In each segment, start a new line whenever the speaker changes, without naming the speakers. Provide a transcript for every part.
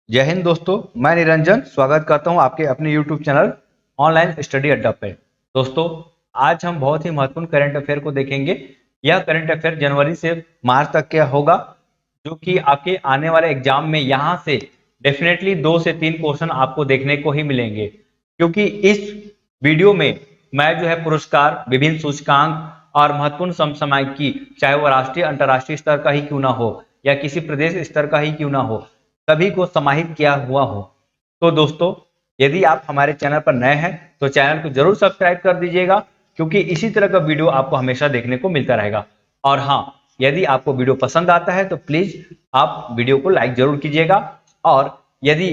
जय हिंद दोस्तों, मैं निरंजन स्वागत करता हूं आपके अपने YouTube चैनल ऑनलाइन स्टडी अड्डा पे। दोस्तों, आज हम बहुत ही महत्वपूर्ण करंट अफेयर को देखेंगे। यह करंट अफेयर जनवरी से मार्च तक क्या होगा, जो कि आपके आने वाले एग्जाम में यहां से डेफिनेटली 2 से 3 क्वेश्चन आपको देखने को ही मिलेंगे। क्योंकि इस वीडियो में मैं जो है पुरस्कार, विभिन्न सूचकांक और महत्वपूर्ण समसामयिकी, चाहे वो राष्ट्रीय अंतर्राष्ट्रीय स्तर का ही क्यों ना हो या किसी प्रदेश स्तर का ही क्यों ना हो, सभी को समाहित किया हुआ हो। तो दोस्तों, यदि आप हमारे चैनल पर नए हैं तो चैनल को जरूर सब्सक्राइब कर दीजिएगा, क्योंकि इसी तरह का वीडियो आपको हमेशा देखने को मिलता रहेगा। और हाँ, यदि आपको वीडियो पसंद आता है तो प्लीज आप वीडियो को लाइक जरूर कीजिएगा। और यदि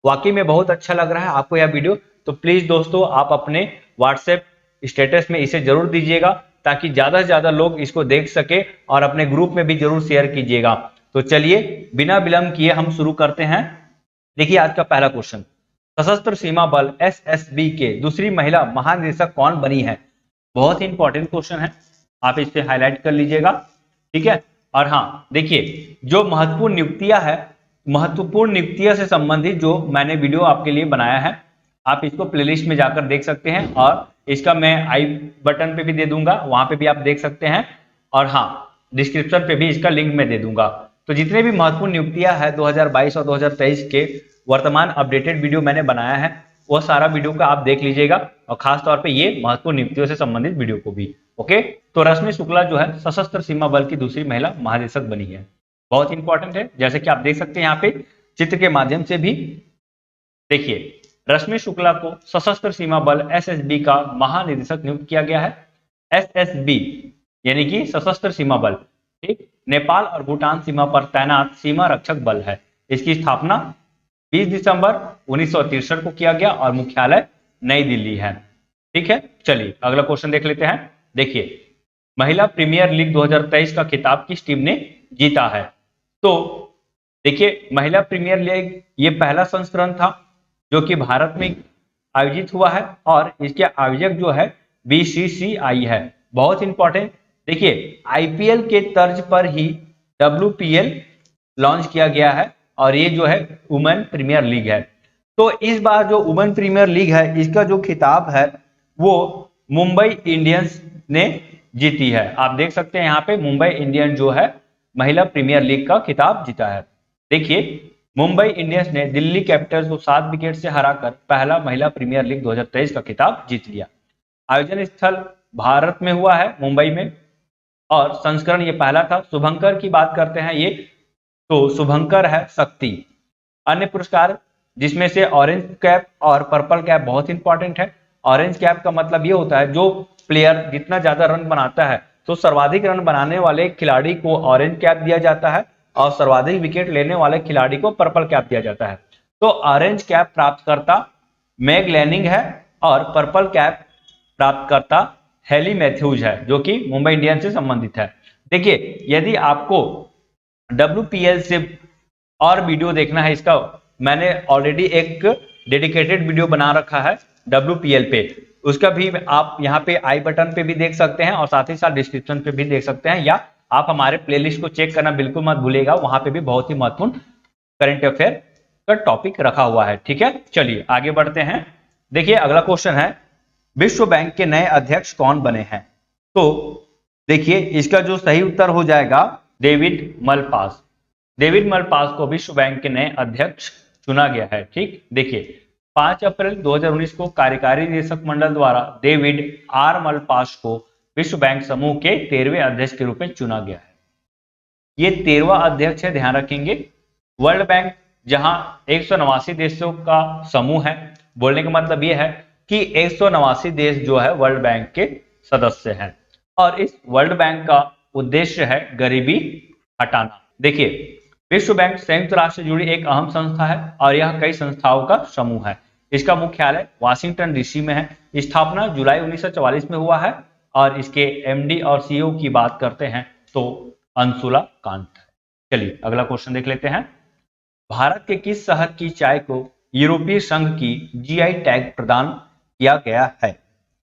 वाकई में बहुत अच्छा लग रहा है आपको यह वीडियो, तो प्लीज दोस्तों आप अपने व्हाट्सएप स्टेटस में इसे जरूर दीजिएगा, ताकि ज्यादा से ज्यादा लोग इसको देख सके, और अपने ग्रुप में भी जरूर शेयर कीजिएगा। तो चलिए बिना विलंब किए हम शुरू करते हैं। देखिए आज का पहला क्वेश्चन, सशस्त्र सीमा बल एसएसबी के दूसरी महिला महानिदेशक कौन बनी है? बहुत ही इंपॉर्टेंट क्वेश्चन है, आप इस पे हाईलाइट कर लीजिएगा। ठीक है। और हाँ, देखिए जो महत्वपूर्ण नियुक्तियां है, महत्वपूर्ण नियुक्तियां से संबंधित जो मैंने वीडियो आपके लिए बनाया है, आप इसको प्लेलिस्ट में जाकर देख सकते हैं, और इसका मैं आई बटन पे भी दे दूंगा, वहां पे भी आप देख सकते हैं। और हाँ, डिस्क्रिप्शन पे भी इसका लिंक मैं दे दूंगा। तो जितने भी महत्वपूर्ण नियुक्तियां है 2022 और 2023 के वर्तमान अपडेटेड वीडियो मैंने बनाया है, वो सारा वीडियो का आप देख लीजिएगा, और खास तौर पे ये महत्वपूर्ण नियुक्तियों से संबंधित वीडियो को भी। ओके। तो रश्मि शुक्ला जो है सशस्त्र सीमा बल की दूसरी महिला महानिदेशक बनी है। बहुत इंपॉर्टेंट है, जैसे कि आप देख सकते हैं यहाँ पे चित्र के माध्यम से भी। देखिए, रश्मि शुक्ला को सशस्त्र सीमा बल एसएसबी का महानिदेशक नियुक्त किया गया है। एसएसबी यानी कि सशस्त्र सीमा बल, ठीक, नेपाल और भूटान सीमा पर तैनात सीमा रक्षक बल है। इसकी स्थापना 20 दिसंबर 1963 को किया गया और मुख्यालय नई दिल्ली है। ठीक है। चलिए अगला क्वेश्चन देख लेते हैं। देखिए, महिला प्रीमियर लीग 2023 का खिताब किस टीम ने जीता है? तो देखिए, महिला प्रीमियर लीग ये पहला संस्करण था जो कि भारत में आयोजित हुआ है, और इसके आयोजक जो है बीसीसीआई है। बहुत इंपॉर्टेंट। देखिए, आईपीएल के तर्ज पर ही डब्ल्यूपीएल लॉन्च किया गया है, और ये जो है वुमेन प्रीमियर लीग है। तो इस बार जो वुमेन प्रीमियर लीग है, इसका जो खिताब है वो मुंबई इंडियंस ने जीती है। आप देख सकते हैं यहाँ पे मुंबई इंडियंस जो है महिला प्रीमियर लीग का खिताब जीता है। देखिए, मुंबई इंडियंस ने दिल्ली कैपिटल्स को 7 विकेट से हराकर पहला महिला प्रीमियर लीग 2023 का खिताब जीत लिया। आयोजन स्थल भारत में हुआ है, मुंबई में, और संस्करण ये पहला था। शुभंकर की बात करते हैं ये, तो शुभंकर है शक्ति। अन्य पुरस्कार जिसमें से ऑरेंज कैप और पर्पल कैप बहुत इंपॉर्टेंट है। ऑरेंज कैप का मतलब ये होता है जो प्लेयर जितना ज्यादा रन बनाता है, तो सर्वाधिक रन बनाने वाले खिलाड़ी को ऑरेंज कैप दिया जाता है, और सर्वाधिक विकेट लेने वाले खिलाड़ी को पर्पल कैप दिया जाता है। तो ऑरेंज कैप प्राप्तकर्ता मैग लैनिंग है, और पर्पल कैप प्राप्तकर्ता हेली मैथ्यूज है, जो कि मुंबई इंडियंस से संबंधित है। देखिए, यदि आपको डब्ल्यूपीएल से और वीडियो देखना है, इसका मैंने ऑलरेडी एक डेडिकेटेड वीडियो बना रखा है डब्ल्यूपीएल पे, उसका भी आप यहाँ पे आई बटन पे भी देख सकते हैं, और साथ ही साथ डिस्क्रिप्शन पे भी देख सकते हैं, या आप हमारे प्लेलिस्ट को चेक करना बिल्कुल मत भूलिएगा, वहां पे भी बहुत ही महत्वपूर्ण करंट अफेयर का टॉपिक रखा हुआ है। ठीक है। चलिए आगे बढ़ते हैं। देखिए अगला क्वेश्चन है, विश्व बैंक के नए अध्यक्ष कौन बने हैं? तो देखिए, इसका जो सही उत्तर हो जाएगा डेविड मलपास। डेविड मलपास को विश्व बैंक के नए अध्यक्ष चुना गया है। ठीक। देखिए, 5 अप्रैल 2019 को कार्यकारी निदेशक मंडल द्वारा डेविड आर मलपास को विश्व बैंक समूह के 13वें अध्यक्ष के रूप में चुना गया है। ये 13वां अध्यक्ष है, ध्यान रखेंगे। वर्ल्ड बैंक जहां 189 देशों का समूह है, बोलने का मतलब यह है कि 189 देश जो है वर्ल्ड बैंक के सदस्य हैं, और इस वर्ल्ड बैंक का उद्देश्य है गरीबी हटाना। देखिए, विश्व बैंक संयुक्त राष्ट्र से जुड़ी एक अहम संस्था है, और यह कई संस्थाओं का समूह है। इसका मुख्यालय वाशिंगटन डीसी में है। स्थापना जुलाई 1944 में हुआ है, और इसके एमडी और सीईओ की बात करते हैं तो अंशुला कांत है। चलिए अगला क्वेश्चन देख लेते हैं। भारत के किस शहर की चाय को यूरोपीय संघ की जीआई टैग प्रदान किया गया है?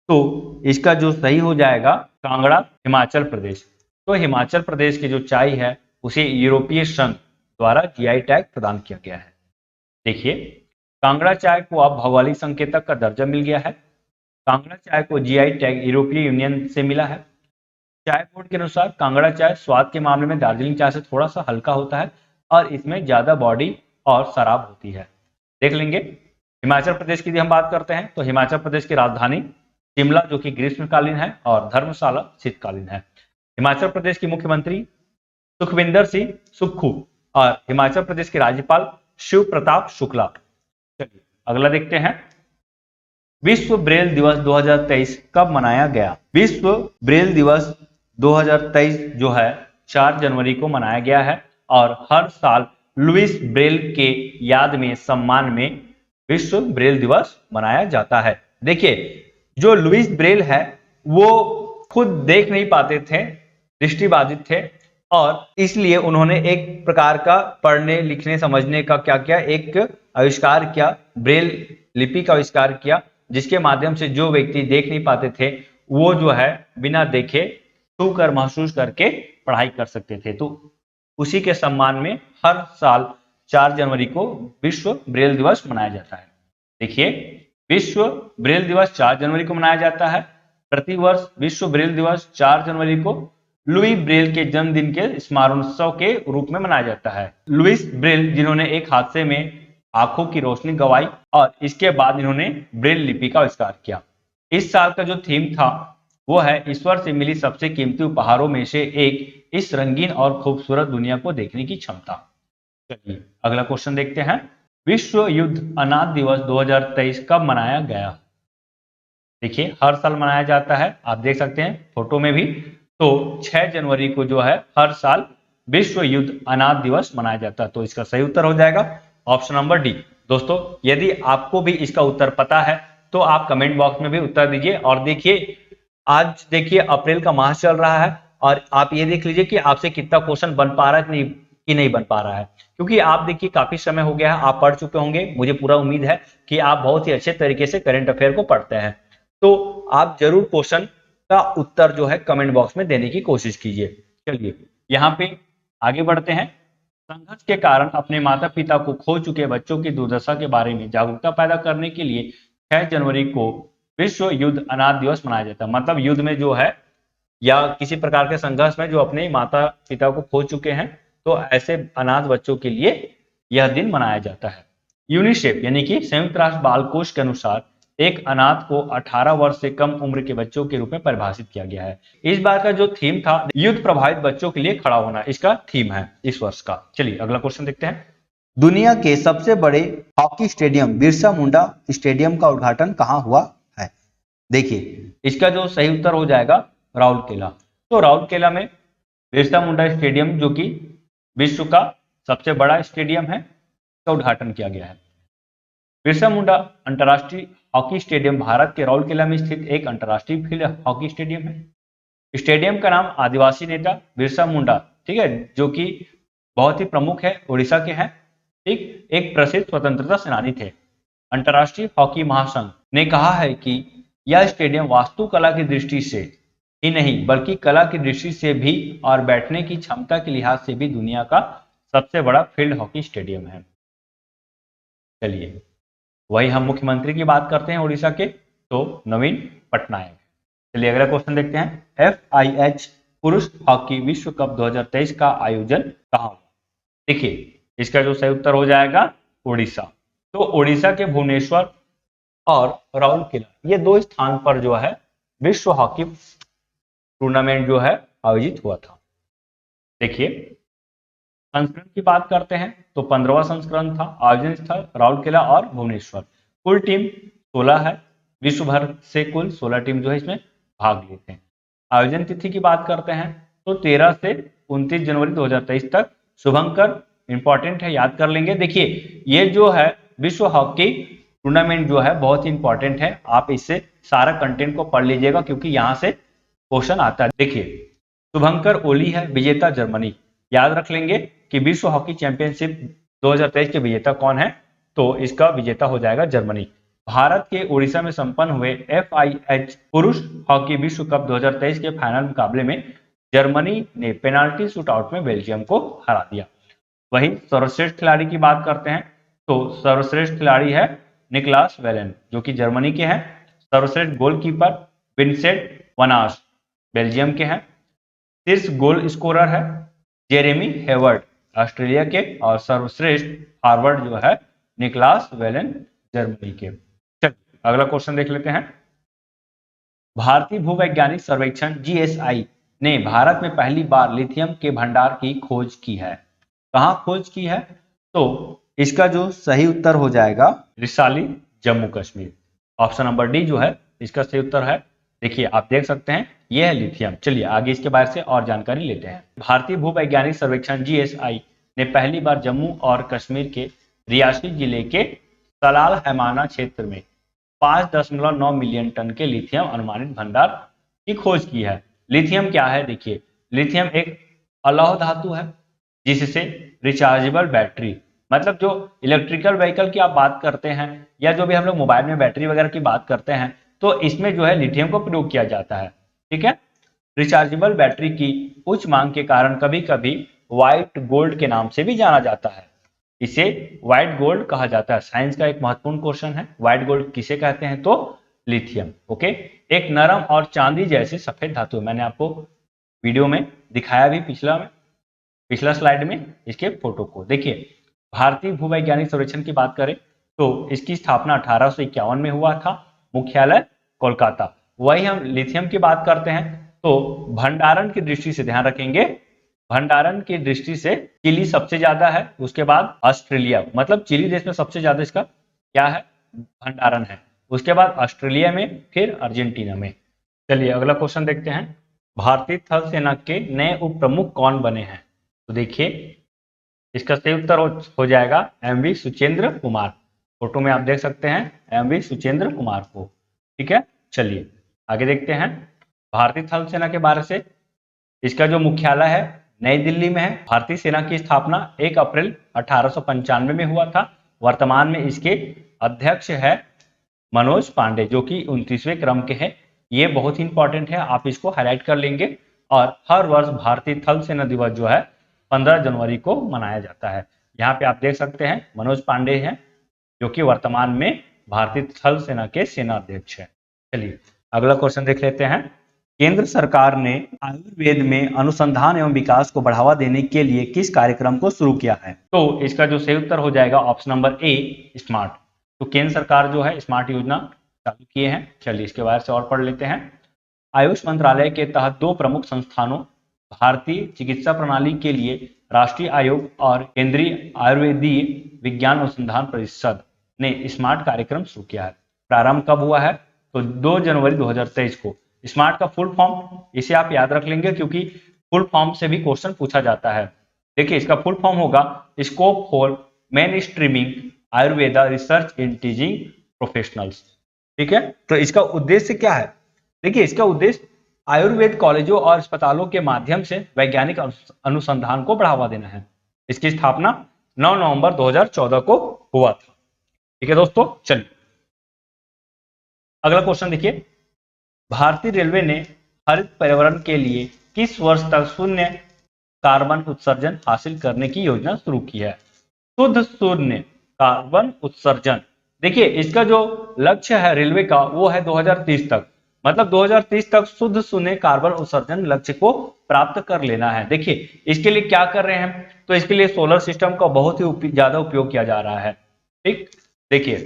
तो इसका जो सही हो जाएगा कांगड़ा, हिमाचल प्रदेश। तो हिमाचल प्रदेश की जो चाय है उसे यूरोपीय संघ द्वारा जीआई टैग प्रदान किया गया है। देखिए, कांगड़ा चाय को अब भौगोलिक संकेतक का दर्जा मिल गया है। कांगड़ा चाय को जीआई टैग यूरोपीय यूनियन से मिला है। चाय बोर्ड के अनुसार कांगड़ा चाय स्वाद के मामले में दार्जिलिंग चाय से थोड़ा सा हल्का होता है और इसमें ज्यादा बॉडी और शराब होती है। देख लेंगे। हिमाचल प्रदेश की यदि हम बात करते हैं तो हिमाचल प्रदेश की राजधानी शिमला जो कि ग्रीष्मकालीन है और धर्मशाला शीतकालीन है। हिमाचल प्रदेश की मुख्यमंत्री सुखविंदर सिंह सुक्खू और हिमाचल प्रदेश के राज्यपाल शिव प्रताप शुक्ला। चलिए अगला देखते हैं। विश्व ब्रेल दिवस 2023 कब मनाया गया? विश्व ब्रेल दिवस 2023 जो है 4 जनवरी को मनाया गया है और हर साल लुइस ब्रेल के याद में सम्मान में विश्व ब्रेल दिवस मनाया जाता है। देखिए, जो लुइस ब्रेल है वो खुद देख नहीं पाते थे, दृष्टिबाधित थे और इसलिए उन्होंने एक प्रकार का पढ़ने लिखने समझने का क्या किया, एक आविष्कार किया, ब्रेल लिपि का आविष्कार किया, जिसके माध्यम से जो व्यक्ति देख नहीं पाते थे वो जो है बिना देखे छू कर महसूस करके पढ़ाई कर सकते थे। तो उसी के सम्मान में हर साल 4 जनवरी को विश्व ब्रेल दिवस मनाया जाता है। देखिए, विश्व ब्रेल दिवस 4 जनवरी को मनाया जाता है। प्रतिवर्ष विश्व ब्रेल दिवस 4 जनवरी को लुई ब्रेल के जन्मदिन के स्मरणोत्सव के रूप में मनाया जाता है। लुइस ब्रेल जिन्होंने एक हादसे में आंखों की रोशनी गंवाई और इसके बाद इन्होंने ब्रेल लिपि का आविष्कार किया। इस साल का जो थीम था वो है ईश्वर से मिली सबसे कीमती उपहारों में से एक, इस रंगीन और खूबसूरत दुनिया को देखने की क्षमता। चलिए अगला क्वेश्चन देखते हैं। विश्व युद्ध अनाथ दिवस 2023 कब मनाया गया? देखिए, हर साल मनाया जाता है, आप देख सकते हैं फोटो में भी। तो 6 जनवरी को जो है हर साल विश्व युद्ध अनाथ दिवस मनाया जाता है। तो इसका सही उत्तर हो जाएगा ऑप्शन नंबर डी। दोस्तों, यदि आपको भी इसका उत्तर पता है तो आप कमेंट बॉक्स में भी उत्तर दीजिए। और देखिए, आज देखिए अप्रैल का माह चल रहा है और आप ये देख लीजिए कि आपसे कितना क्वेश्चन बन पा रहा है कि नहीं बन पा रहा है, क्योंकि आप देखिए काफी समय हो गया है, आप पढ़ चुके होंगे। मुझे पूरा उम्मीद है कि आप बहुत ही अच्छे तरीके से करंट अफेयर को पढ़ते हैं। तो आप जरूर क्वेश्चन का उत्तर जो है कमेंट बॉक्स में देने की कोशिश कीजिए। चलिए यहाँ पे आगे बढ़ते हैं। संघर्ष के कारण अपने माता पिता को खो चुके बच्चों की दुर्दशा के बारे में जागरूकता पैदा करने के लिए 6 जनवरी को विश्व युद्ध अनाथ दिवस मनाया जाता है। मतलब युद्ध में जो है या किसी प्रकार के संघर्ष में जो अपने माता पिता को खो चुके हैं, तो ऐसे अनाथ बच्चों के लिए यह दिन मनाया जाता है। यूनिसेफ यानी कि संयुक्त राष्ट्र बाल कोष के अनुसार एक अनाथ को 18 वर्ष से कम उम्र के बच्चों के रूप में परिभाषित किया गया है। इस बार का जो थीम था युद्ध प्रभावित बच्चों के लिए खड़ा होना, इसका थीम है इस वर्ष का। चलिए अगला क्वेश्चन देखते हैं। दुनिया के सबसे बड़े hockey stadium Birsa Munda stadium का उद्घाटन कहाँ हुआ है? देखिए, इसका जो सही उत्तर हो जाएगा राउरकेला। तो राउरकेला में बिरसा मुंडा स्टेडियम जो कि विश्व का सबसे बड़ा स्टेडियम है, का उद्घाटन किया गया है। बिरसा मुंडा अंतर्राष्ट्रीय हॉकी स्टेडियम भारत के राउरकेला में स्थित एक अंतर्राष्ट्रीय फील्ड हॉकी स्टेडियम है। स्टेडियम का नाम आदिवासी नेता बिरसा मुंडा, ठीक है, जो कि बहुत ही प्रमुख है, उड़ीसा के हैं, ठीक, एक प्रसिद्ध स्वतंत्रता सेनानी थे। अंतर्राष्ट्रीय हॉकी महासंघ ने कहा है कि यह स्टेडियम वास्तुकला की दृष्टि से ही नहीं बल्कि कला की दृष्टि से भी और बैठने की क्षमता के लिहाज से भी दुनिया का सबसे बड़ा फील्ड हॉकी स्टेडियम है। चलिए वही हम मुख्यमंत्री की बात करते हैं उड़ीसा के, तो नवीन पटनायक। चलिए अगला क्वेश्चन देखते हैं। FIH पुरुष हॉकी विश्व कप 2023 का आयोजन कहाँ हुआ? देखिए, इसका जो सही उत्तर हो जाएगा उड़ीसा। तो उड़ीसा के भुवनेश्वर और राउरकेला ये दो स्थान पर जो है विश्व हॉकी टूर्नामेंट जो है आयोजित हुआ था। देखिए, संस्करण की बात करते हैं तो 15वां संस्करण था। आयोजन स्थल राउरकेला और भुवनेश्वर। कुल टीम 16 है। विश्व भर से कुल 16 टीम जो है इसमें भाग लेते हैं। आयोजन तिथि की बात करते हैं तो 13 से 29 जनवरी 2023 तक। शुभंकर इंपॉर्टेंट है, याद कर लेंगे। देखिए, ये जो है विश्व हॉकी टूर्नामेंट जो है बहुत ही इंपॉर्टेंट है, आप इससे सारा कंटेंट को पढ़ लीजिएगा क्योंकि यहाँ से क्वेश्चन आता है। देखिए, शुभंकर ओली है विजेता जर्मनी। याद रख लेंगे कि विश्व हॉकी चैंपियनशिप 2023 के विजेता कौन है, तो इसका विजेता हो जाएगा जर्मनी। भारत के उड़ीसा में संपन्न हुए FIH पुरुष हॉकी विश्व कप 2023 के फाइनल मुकाबले में जर्मनी ने पेनाल्टी शूटआउट में बेल्जियम को हरा दिया। वहीं सर्वश्रेष्ठ खिलाड़ी की बात करते हैं तो सर्वश्रेष्ठ खिलाड़ी है निकलास वेलेन जो कि जर्मनी के हैं। सर्वश्रेष्ठ गोलकीपर विंसेंट वनास बेल्जियम के हैं। शीर्ष गोल स्कोरर है जेरेमी हेवर्ड ऑस्ट्रेलिया के। और सर्वश्रेष्ठ फॉरवर्ड जो है निकलास वेलेन जर्मनी के। चलिए अगला क्वेश्चन देख लेते हैं। भारतीय भूवैज्ञानिक सर्वेक्षण जीएसआई ने भारत में पहली बार लिथियम के भंडार की खोज की है। कहां खोज की है? तो इसका जो सही उत्तर हो जाएगा Risali Jammu Kashmir. Option number D जो है इसका सही उत्तर है। देखिए आप देख सकते हैं यह है लिथियम। चलिए आगे इसके बारे से और जानकारी लेते हैं। भारतीय भूवैज्ञानिक सर्वेक्षण जीएसआई ने पहली बार जम्मू और कश्मीर के रियासी जिले के सलाल हैमाना क्षेत्र में 5.9 मिलियन टन के लिथियम अनुमानित भंडार की खोज की है। लिथियम क्या है? देखिए लिथियम एक अलौह धातु है जिससे रिचार्जेबल बैटरी, मतलब जो इलेक्ट्रिकल व्हीकल की आप बात करते हैं या जो भी हम लोग मोबाइल में बैटरी वगैरह की बात करते हैं तो इसमें जो है लिथियम को प्रयोग किया जाता है। ठीक है। रिचार्जेबल बैटरी की उच्च मांग के कारण कभी कभी व्हाइट गोल्ड के नाम से भी जाना जाता है। इसे व्हाइट गोल्ड कहा जाता है। साइंस का एक महत्वपूर्ण क्वेश्चन है, व्हाइट गोल्ड किसे कहते हैं? तो लिथियम। ओके। एक नरम और चांदी जैसी सफेद धातु, मैंने आपको वीडियो में दिखाया भी पिछला स्लाइड में इसके फोटो को देखिए। भारतीय भूवैज्ञानिक सर्वेक्षण की बात करें तो इसकी स्थापना 1851 में हुआ था, मुख्यालय कोलकाता। वही हम लिथियम की बात करते हैं तो भंडारण की दृष्टि से ध्यान रखेंगे, भंडारण की दृष्टि से चिली सबसे ज्यादा है, उसके बाद ऑस्ट्रेलिया, मतलब चिली देश में सबसे ज्यादा इसका क्या है? भंडारण है। उसके बाद ऑस्ट्रेलिया में, फिर अर्जेंटीना में। चलिए अगला क्वेश्चन देखते हैं। भारतीय थल सेना के नए उप प्रमुख कौन बने हैं? तो देखिए इसका सही उत्तर हो जाएगा एमवी सुचेंद्र कुमार। फोटो में आप देख सकते हैं एमवी सुचेंद्र कुमार को। ठीक है। चलिए आगे देखते हैं भारतीय थल सेना के बारे से। इसका जो मुख्यालय है नई दिल्ली में है। भारतीय सेना की स्थापना 1 अप्रैल 1895 में हुआ था। वर्तमान में इसके अध्यक्ष है मनोज पांडे जो कि 29वें क्रम के हैं। ये बहुत ही इंपॉर्टेंट है, आप इसको हाईलाइट कर लेंगे। और हर वर्ष भारतीय थल सेना दिवस जो है 15 जनवरी को मनाया जाता है। यहाँ पे आप देख सकते हैं मनोज पांडे हैं जो कि वर्तमान में भारतीय थल सेना के सेना अध्यक्ष है। चलिए अगला क्वेश्चन देख लेते हैं। केंद्र सरकार ने आयुर्वेद में अनुसंधान एवं विकास को बढ़ावा देने के लिए किस कार्यक्रम को शुरू किया है? तो इसका जो सही उत्तर हो जाएगा ऑप्शन नंबर ए स्मार्ट। तो केंद्र सरकार जो है स्मार्ट योजना चालू किए हैं। चलिए इसके बारे से और पढ़ लेते हैं। आयुष मंत्रालय के तहत दो प्रमुख संस्थानों भारतीय चिकित्सा प्रणाली के लिए राष्ट्रीय आयोग और केंद्रीय आयुर्वेदीय विज्ञान अनुसंधान परिषद ने स्मार्ट कार्यक्रम शुरू किया है। प्रारंभ कब हुआ है? तो 2 जनवरी 2023 को। स्मार्ट का फुल फॉर्म इसे आप याद रख लेंगे क्योंकि फुल फॉर्म से भी क्वेश्चन पूछा जाता है। देखिए इसका फुल फॉर्म होगा scope for main streaming Ayurveda research in teaching professionals. ठीक है। तो इसका उद्देश्य क्या है? देखिए इसका उद्देश्य आयुर्वेद कॉलेजों और अस्पतालों के माध्यम से वैज्ञानिक अनुसंधान को बढ़ावा देना है। इसकी स्थापना 9 नवंबर 2014 को हुआ था। ठीक है दोस्तों। चलिए अगला क्वेश्चन देखिए। भारतीय रेलवे ने हरित पर्यावरण के लिए किस वर्ष तक शून्य कार्बन उत्सर्जन हासिल करने की योजना शुरू की है? शुद्ध शून्य कार्बन उत्सर्जन। देखिए इसका जो लक्ष्य है रेलवे का वो है 2030 तक, मतलब 2030 तक शुद्ध शून्य कार्बन उत्सर्जन लक्ष्य को प्राप्त कर लेना है। देखिए इसके लिए क्या कर रहे हैं? तो इसके लिए सोलर सिस्टम का बहुत ही ज्यादा उपयोग किया जा रहा है। ठीक। देखिए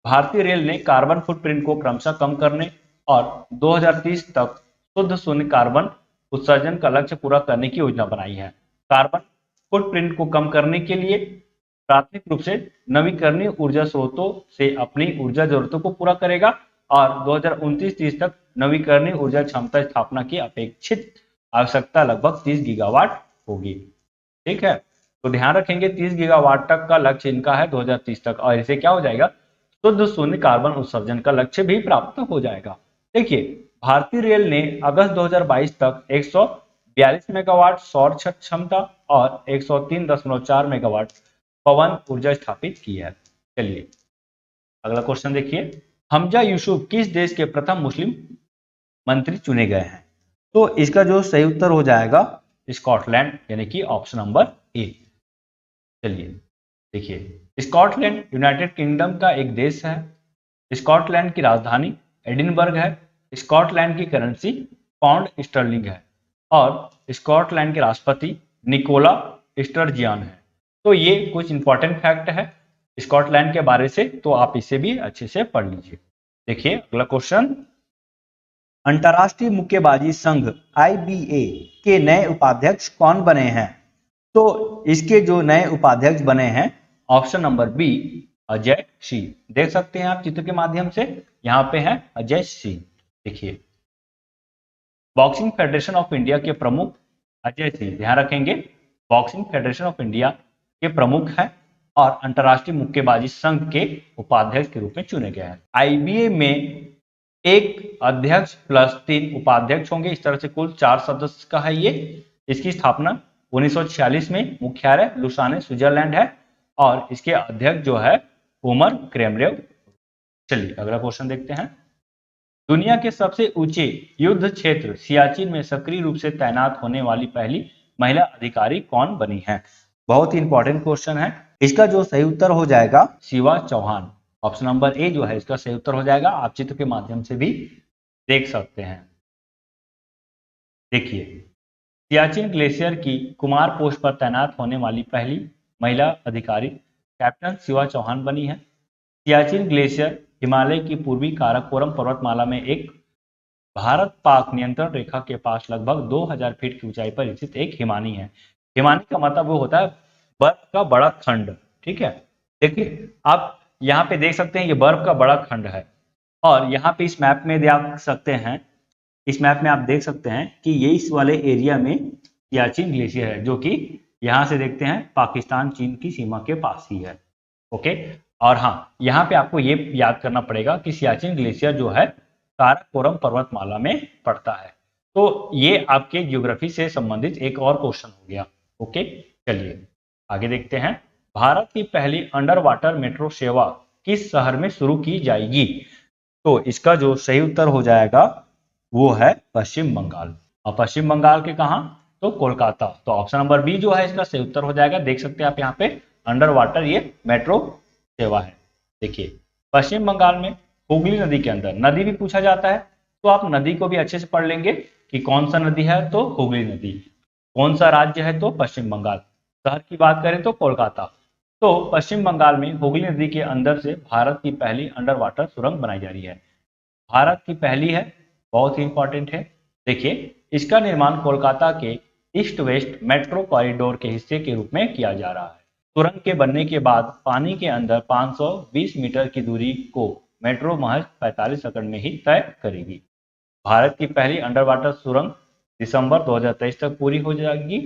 भारतीय रेल ने कार्बन फुटप्रिंट को क्रमशः कम करने और 2030 तक शुद्ध शून्य कार्बन उत्सर्जन का लक्ष्य पूरा करने की योजना बनाई है। कार्बन फुटप्रिंट को कम करने के लिए प्राथमिक रूप से नवीकरणीय ऊर्जा स्रोतों से अपनी ऊर्जा जरूरतों को पूरा करेगा और 2029-30 तक नवीकरणीय ऊर्जा क्षमता स्थापना की अपेक्षित आवश्यकता लगभग 30 गीगावाट होगी। ठीक है। तो ध्यान रखेंगे 30 गीगावाट तक का लक्ष्य इनका है 2030 तक और इसे क्या हो जाएगा? शुद्ध शून्य कार्बन उत्सर्जन का लक्ष्य भी प्राप्त हो जाएगा। देखिए भारतीय रेल ने अगस्त 2022 तक 142 मेगावाट सौर क्षमता और 103.4 मेगावाट पवन ऊर्जा स्थापित की है। चलिए अगला क्वेश्चन देखिए। हमजा यूसुफ किस देश के प्रथम मुस्लिम मंत्री चुने गए हैं? तो इसका जो सही उत्तर हो जाएगा स्कॉटलैंड, यानी कि ऑप्शन नंबर ए। चलिए देखिए स्कॉटलैंड यूनाइटेड किंगडम का एक देश है। स्कॉटलैंड की राजधानी एडिनबर्ग है। स्कॉटलैंड की करेंसी पाउंड स्टर्लिंग है और स्कॉटलैंड के राष्ट्रपति निकोला स्टर्जियन है। तो ये कुछ इंपॉर्टेंट फैक्ट है स्कॉटलैंड के बारे से, तो आप इसे भी अच्छे से पढ़ लीजिए। देखिए अगला क्वेश्चन, अंतर्राष्ट्रीय मुक्केबाजी संघ IBA के नए उपाध्यक्ष कौन बने हैं? तो इसके जो नए उपाध्यक्ष बने हैं, option number B Ajay Singh. देख सकते हैं आप चित्र के माध्यम से, यहाँ पे है अजय सिंह। देखिए बॉक्सिंग फेडरेशन ऑफ इंडिया के प्रमुख अजय सिंह, ध्यान रखेंगे बॉक्सिंग फेडरेशन ऑफ इंडिया के प्रमुख हैं और अंतर्राष्ट्रीय मुक्केबाजी संघ के उपाध्यक्ष के रूप में चुने गए हैं। IBA में एक अध्यक्ष प्लस 3 उपाध्यक्ष होंगे, इस तरह से कुल 4 सदस्य का है ये। इसकी स्थापना 1946 में, मुख्यालय लुसाने स्विट्जरलैंड है और इसके अध्यक्ष जो है उमर क्रेमरेव। चलिए अगला क्वेश्चन देखते हैं, दुनिया के सबसे ऊंचे युद्ध क्षेत्र सियाचिन में सक्रिय रूप से तैनात होने वाली पहली महिला अधिकारी कौन बनी है? बहुत ही इंपॉर्टेंट क्वेश्चन है। इसका जो सही उत्तर हो जाएगा Shiva Chauhan. Option number A जो है इसका सही उत्तर हो जाएगा। आप चित्र के माध्यम से भी देख सकते हैं। देखिए सियाचिन ग्लेशियर की कुमार पोस्ट पर तैनात होने वाली पहली महिला अधिकारी कैप्टन शिवा चौहान बनी है। सियाचिन ग्लेशियर हिमालय की पूर्वी काराकोरम पर्वतमाला में एक भारत पाक नियंत्रण रेखा के पास लगभग 2000 फीट की ऊंचाई पर स्थित एक हिमानी है। हिमानी का मतलब वो होता है बर्फ का बड़ा खंड, ठीक है। देखिए आप यहाँ पे देख सकते हैं ये बर्फ का बड़ा खंड है और यहाँ पे इस मैप में देख सकते हैं, इस मैप में आप देख सकते हैं कि ये इस वाले एरिया में सियाचिन ग्लेशियर है, जो कि यहाँ से देखते हैं पाकिस्तान चीन की सीमा के पास ही है। ओके, और हाँ यहाँ पे आपको ये याद करना पड़ेगा कि सियाचिन ग्लेशियर जो है काराकोरम पर्वतमाला में पड़ता है। तो ये आपके ज्योग्राफी से संबंधित एक और क्वेश्चन हो गया। ओके, चलिए आगे देखते हैं, भारत की पहली अंडर वाटर मेट्रो सेवा किस शहर में शुरू की जाएगी? तो इसका जो सही उत्तर हो जाएगा वो है पश्चिम बंगाल। और पश्चिम बंगाल के कहा? तो कोलकाता। तो ऑप्शन नंबर बी जो है इसका सही उत्तर हो जाएगा। देख सकते हैं आप यहाँ पे अंडर वाटर ये मेट्रो सेवा है। देखिए पश्चिम बंगाल में हुगली नदी के अंदर, नदी भी पूछा जाता है तो आप नदी को भी अच्छे से पढ़ लेंगे कि कौन सा नदी है, तो हुगली नदी। कौन सा राज्य है, तो पश्चिम बंगाल। शहर की बात करें तो कोलकाता। तो पश्चिम बंगाल में हुगली नदी के अंदर से भारत की पहली अंडर वाटर सुरंग बनाई जा रही है। भारत की पहली है, बहुत ही इंपॉर्टेंट है। देखिए इसका निर्माण कोलकाता के ईस्ट वेस्ट मेट्रो कॉरिडोर के हिस्से के रूप में किया जा रहा है। सुरंग के बनने के बाद पानी के अंदर 520 मीटर की दूरी को मेट्रो महज 45 सेकंड में ही तय करेगी। भारत की पहली अंडर वाटर सुरंग दिसंबर 2023 तक पूरी हो जाएगी।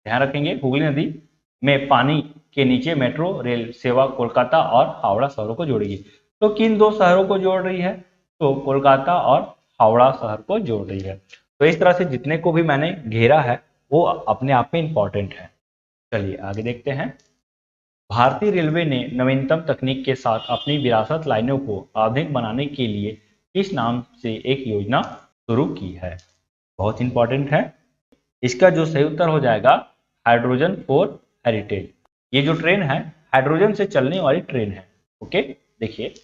ध्यान रखेंगे हुगली नदी में पानी के नीचे मेट्रो रेल सेवा कोलकाता और हावड़ा शहरों को जोड़ेगी। तो किन दो शहरों को जोड़ रही है? तो कोलकाता और हावड़ा शहर को जोड़ रही है। तो इस तरह से जितने को भी मैंने घेरा है वो अपने आप में इंपॉर्टेंट है। चलिए आगे देखते हैं, भारतीय रेलवे ने नवीनतम तकनीक के साथ अपनी विरासत लाइनों को आधुनिक बनाने के लिए किस नाम से एक योजना शुरू की है? बहुत इंपॉर्टेंट है। इसका जो सही उत्तर हो जाएगा हाइड्रोजन फॉर हेरिटेज। ये जो ट्रेन है हाइड्रोजन से चलने वाली ट्रेन है। ओके, देखिए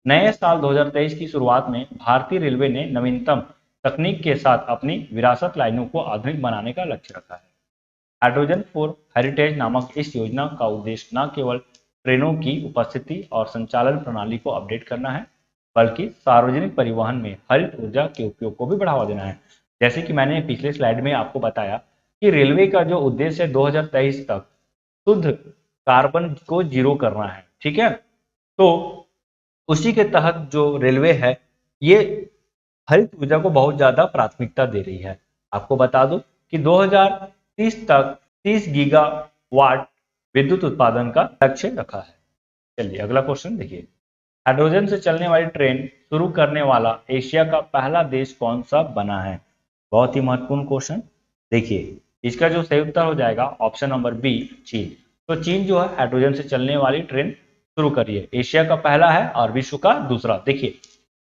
नए साल 2023 की शुरुआत में भारतीय रेलवे ने नवीनतम तकनीक के साथ अपनी विरासत लाइनों को आधुनिक बनाने का लक्ष्य रखा है। हाइड्रोजन फॉर हेरिटेज नामक इस योजना का उद्देश्य न केवल ट्रेनों की उपस्थिति और संचालन प्रणाली को अपडेट करना है, बल्कि सार्वजनिक परिवहन में हरित ऊर्जा के उपयोग को भी बढ़ावा देना है। जैसे कि मैंने पिछले स्लाइड में आपको बताया कि रेलवे का जो उद्देश्य है 2023 तक शुद्ध कार्बन को जीरो करना है, ठीक है। तो उसी के तहत जो रेलवे है ये हरित ऊर्जा को बहुत ज्यादा प्राथमिकता दे रही है। आपको बता दूं कि 2030 तक 30 गीगावाट विद्युत उत्पादन का लक्ष्य रखा है। चलिए अगला क्वेश्चन देखिए, हाइड्रोजन से चलने वाली ट्रेन शुरू करने वाला एशिया का पहला देश कौन सा बना है? बहुत ही महत्वपूर्ण क्वेश्चन। देखिए इसका जो सही उत्तर हो जाएगा ऑप्शन नंबर बी चीन। तो चीन जो है हाइड्रोजन से चलने वाली ट्रेन शुरू करी है, एशिया का पहला है और विश्व का दूसरा। देखिए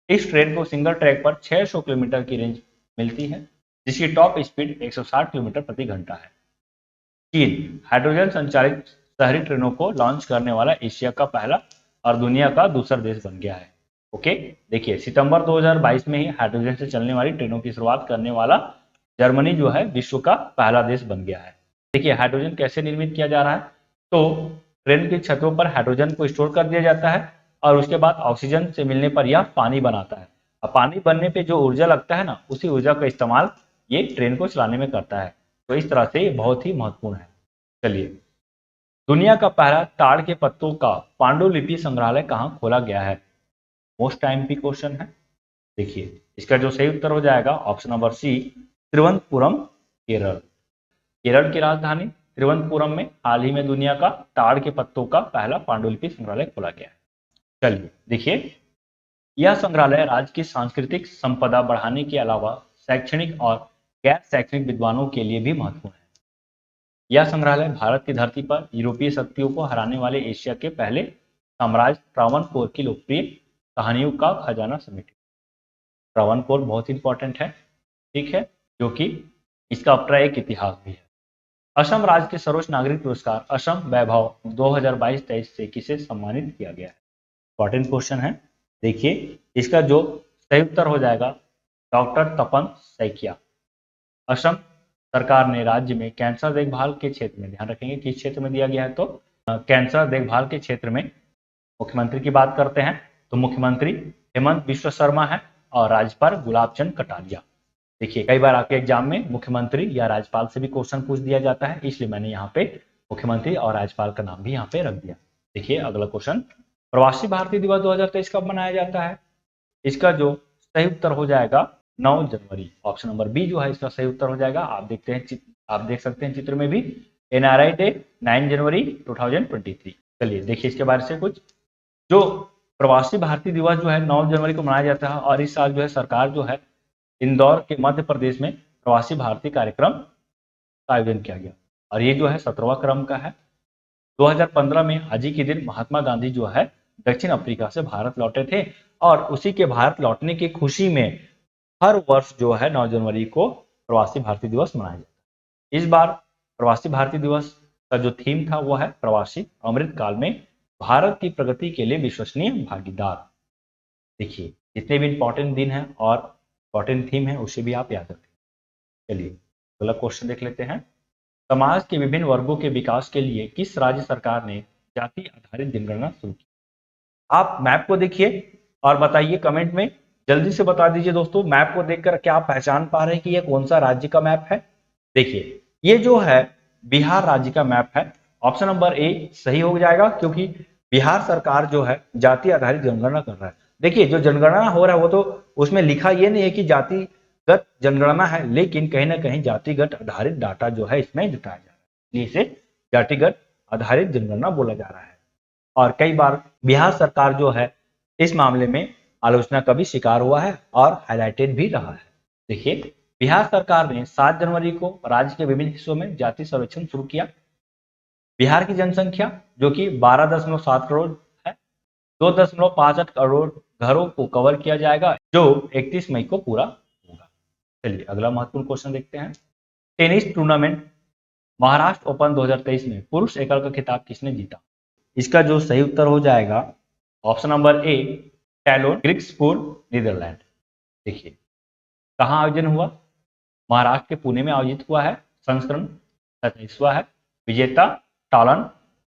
इस ट्रेन को सिंगल ट्रैक पर 600 किलोमीटर की रेंज मिलती है, जिसकी टॉप स्पीड 160 किलोमीटर प्रति घंटा है। चीन हाइड्रोजन संचालित शहरी ट्रेनों को लॉन्च करने वाला एशिया का पहला और दुनिया का दूसरा देश बन गया है। ओके, देखिए सितंबर 2022 में ही हाइड्रोजन से चलने वाली ट्रेनों की शुरुआत करने वाला जर्मनी जो है विश्व का पहला देश बन गया है। देखिए हाइड्रोजन कैसे निर्मित किया जा रहा है, तो ट्रेन की छतों पर हाइड्रोजन को स्टोर कर दिया जाता है और उसके बाद ऑक्सीजन से मिलने पर यह पानी बनाता है। और पानी बनने पे जो ऊर्जा लगता है ना, उसी ऊर्जा का इस्तेमाल ये ट्रेन को चलाने में करता है। तो इस तरह से ये बहुत ही महत्वपूर्ण है। चलिए, दुनिया का पहला ताड़ के पत्तों का पांडुलिपि संग्रहालय कहाँ खोला गया है? मोस्ट टाइम की क्वेश्चन है। देखिए इसका जो सही उत्तर हो जाएगा option number C, Thiruvananthapuram, Kerala. Kerala की राजधानी तिरुवनंतपुरम में हाल ही में दुनिया का ताड़ के पत्तों का पहला पांडुलिपि संग्रहालय खोला गया है। चलिए देखिए, यह संग्रहालय राज्य की सांस्कृतिक संपदा बढ़ाने के अलावा शैक्षणिक और गैर शैक्षणिक विद्वानों के लिए भी महत्वपूर्ण है। यह संग्रहालय भारत की धरती पर यूरोपीय शक्तियों को हराने वाले एशिया के पहले साम्राज्य त्रावणकोर की लोकप्रिय कहानियों का खजाना समेटे। त्रावणकोर बहुत इंपॉर्टेंट है, ठीक है, जो कि इसका अपना एक इतिहास भी है। असम राज्य के सर्वोच्च नागरिक पुरस्कार असम वैभव 2022-23 से किसे सम्मानित किया गया है? इंपॉर्टेंट क्वेश्चन है। देखिए इसका जो सही उत्तर हो जाएगा डॉक्टर तपन सैकिया। असम सरकार ने राज्य में कैंसर देखभाल के क्षेत्र में, ध्यान रखेंगे किस क्षेत्र में दिया गया है, तो कैंसर देखभाल के क्षेत्र में मुख्यमंत्री की बात करते हैं तो मुख्यमंत्री हेमंत बिश्व शर्मा है और राज्यपाल गुलाब चंद कटारिया। देखिए कई बार आपके एग्जाम में मुख्यमंत्री या राज्यपाल से भी क्वेश्चन पूछ दिया जाता है, इसलिए मैंने यहाँ पे मुख्यमंत्री और राज्यपाल का नाम भी यहाँ पे रख दिया। देखिए अगला क्वेश्चन, प्रवासी भारतीय दिवस 2023 कब मनाया जाता है? इसका जो सही उत्तर हो जाएगा 9 जनवरी। ऑप्शन नंबर बी जो है इसका सही उत्तर हो जाएगा। आप देखते हैं, आप देख सकते हैं चित्र में भी, एनआरआई डे 9 जनवरी 2023। चलिए देखिए इसके बारे से कुछ, जो प्रवासी भारतीय दिवस जो है 9 जनवरी को मनाया जाता है और इस साल जो है सरकार जो है इंदौर के मध्य प्रदेश में प्रवासी भारतीय कार्यक्रम का आयोजन किया गया और ये जो है 17वां क्रम का है। 2015 में आज ही के दिन महात्मा गांधी जो है दक्षिण अफ्रीका से भारत लौटे थे और उसी के भारत लौटने की खुशी में हर वर्ष जो है 9 जनवरी को प्रवासी भारतीय दिवस मनाया जाता है। इस बार प्रवासी भारतीय दिवस का जो थीम था वो है प्रवासी अमृत काल में भारत की प्रगति के लिए विश्वसनीय भागीदार। देखिए जितने भी इंपॉर्टेंट दिन है और इंपॉर्टेंट थीम है उसे भी आप याद रखें। चलिए अगला क्वेश्चन देख लेते हैं, समाज के विभिन्न वर्गों के विकास के लिए किस राज्य सरकार ने जाति आधारित जनगणना शुरू की? आप मैप को देखिए और बताइए कमेंट में, जल्दी से बता दीजिए दोस्तों, मैप को देखकर क्या आप पहचान पा रहे हैं कि ये कौन सा राज्य का मैप है? देखिए ये जो है बिहार राज्य का मैप है। ऑप्शन नंबर ए सही हो जाएगा क्योंकि बिहार सरकार जो है जाति आधारित जनगणना कर रहा है। देखिए जो जनगणना हो रहा है वो तो उसमें लिखा ये नहीं है कि जातिगत जनगणना है, लेकिन कहीं ना कहीं जातिगत आधारित डाटा जो है इसमें जुटाया जा रहा है, इसे जातिगत आधारित जनगणना बोला जा रहा है। और कई बार बिहार सरकार जो है इस मामले में आलोचना का भी शिकार हुआ है और हाईलाइटेड भी रहा है। देखिए बिहार सरकार ने 7 जनवरी को राज्य के विभिन्न हिस्सों में जाति सर्वेक्षण शुरू किया। बिहार की जनसंख्या जो कि 12.7 करोड़ है, 2.58 करोड़ घरों को कवर किया जाएगा जो 31 मई को पूरा होगा। चलिए अगला महत्वपूर्ण क्वेश्चन देखते हैं, टेनिस टूर्नामेंट महाराष्ट्र ओपन 2023 में पुरुष एकल का खिताब किसने जीता? इसका जो सही उत्तर हो जाएगा option number A, Tallon Griekspoor, Netherlands. देखिए कहाँ आयोजन हुआ? महाराष्ट्र के पुणे में आयोजित हुआ है। संस्करण 27वां है। विजेता टालन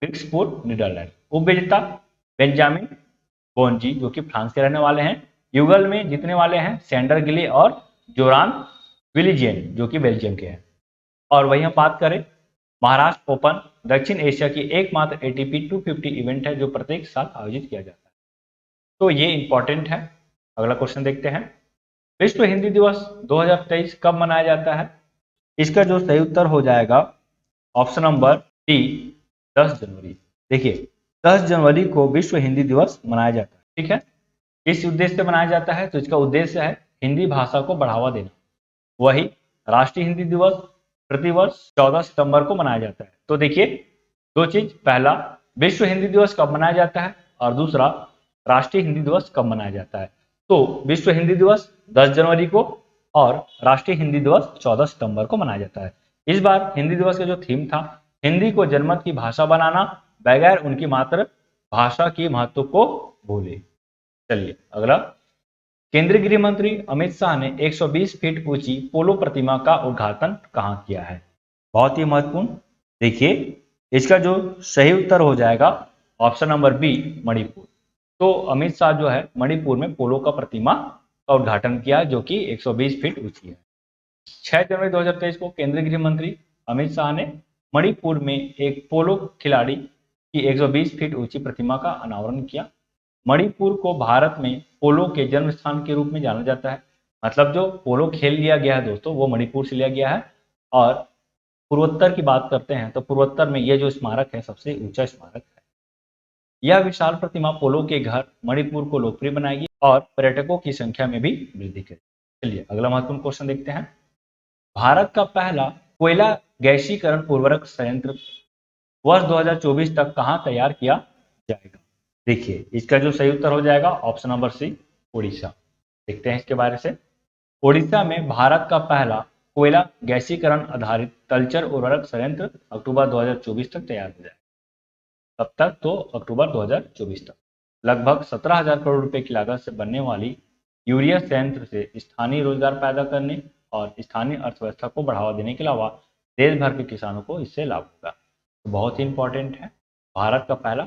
ग्रिक्सपुर, नीदरलैंड। उपविजेता बेंजामिन बोनजी जो कि फ्रांस के रहने वाले हैं। युगल में जीतने वाले हैं सैंडर गिले और जोरान विलिजियन जो कि बेल्जियम के हैं। और वही हम बात करें, महाराष्ट्र ओपन दक्षिण एशिया की एकमात्र एटीपी 250 इवेंट है जो प्रत्येक साल आयोजित किया जाता है, तो ये इंपॉर्टेंट है। अगला क्वेश्चन देखते हैं, विश्व हिंदी दिवस 2023 कब मनाया जाता है? इसका जो सही उत्तर हो जाएगा ऑप्शन नंबर डी, 10 जनवरी। देखिए 10 जनवरी को विश्व हिंदी दिवस मनाया जाता है, ठीक है। किस उद्देश्य से मनाया जाता है? तो इसका उद्देश्य है हिंदी भाषा को बढ़ावा देना। वही राष्ट्रीय हिंदी दिवस प्रतिवर्ष 14 सितंबर को मनाया जाता है। तो देखिए दो चीज, पहला विश्व हिंदी दिवस कब मनाया जाता है और दूसरा राष्ट्रीय हिंदी दिवस कब मनाया जाता है। तो विश्व हिंदी दिवस 10 जनवरी को और राष्ट्रीय हिंदी दिवस 14 सितंबर को मनाया जाता है। इस बार हिंदी दिवस का जो थीम था हिंदी को जनमत की भाषा बनाना बगैर उनकी मातृ भाषा की महत्व को भूले। चलिए अगला, केंद्रीय गृह मंत्री अमित शाह ने 120 फीट ऊंची पोलो प्रतिमा का उद्घाटन कहां किया है? बहुत ही महत्वपूर्ण। देखिए, इसका जो सही उत्तर हो जाएगा ऑप्शन नंबर बी, मणिपुर। तो अमित शाह जो है मणिपुर में पोलो का प्रतिमा का उद्घाटन किया जो कि 120 फीट ऊंची है। 6 जनवरी 2023 को केंद्रीय गृह मंत्री अमित शाह ने मणिपुर में एक पोलो खिलाड़ी की 120 फीट ऊंची प्रतिमा का अनावरण किया। मणिपुर को भारत में पोलो के जन्म स्थान के रूप में जाना जाता है। मतलब जो पोलो खेल लिया गया है दोस्तों, वो मणिपुर से लिया गया है। और पूर्वोत्तर की बात करते हैं तो पूर्वोत्तर में ये जो स्मारक है सबसे ऊंचा स्मारक है। यह विशाल प्रतिमा पोलो के घर मणिपुर को लोकप्रिय बनाएगी और पर्यटकों की संख्या में भी वृद्धि करेगी। चलिए अगला महत्वपूर्ण क्वेश्चन देखते हैं। भारत का पहला कोयला गैसीकरण उर्वरक संयंत्र वर्ष 2024 तक कहां तैयार किया जाएगा? देखिए, इसका जो सही उत्तर हो जाएगा ऑप्शन नंबर सी, उड़ीसा। देखते हैं इसके बारे से। ओडिशा में भारत का पहला कोयला गैसीकरण आधारित तलचर उर्वरक संयंत्र अक्टूबर 2024 तक तैयार हो जाएगा। कब तक? तो अक्टूबर 2024 तक। लगभग 17,000 करोड़ रुपए की लागत से बनने वाली यूरिया संयंत्र से स्थानीय रोजगार पैदा करने और स्थानीय अर्थव्यवस्था को बढ़ावा देने के अलावा देश भर के किसानों को इससे लाभ होगा। तो बहुत ही इंपॉर्टेंट है, भारत का पहला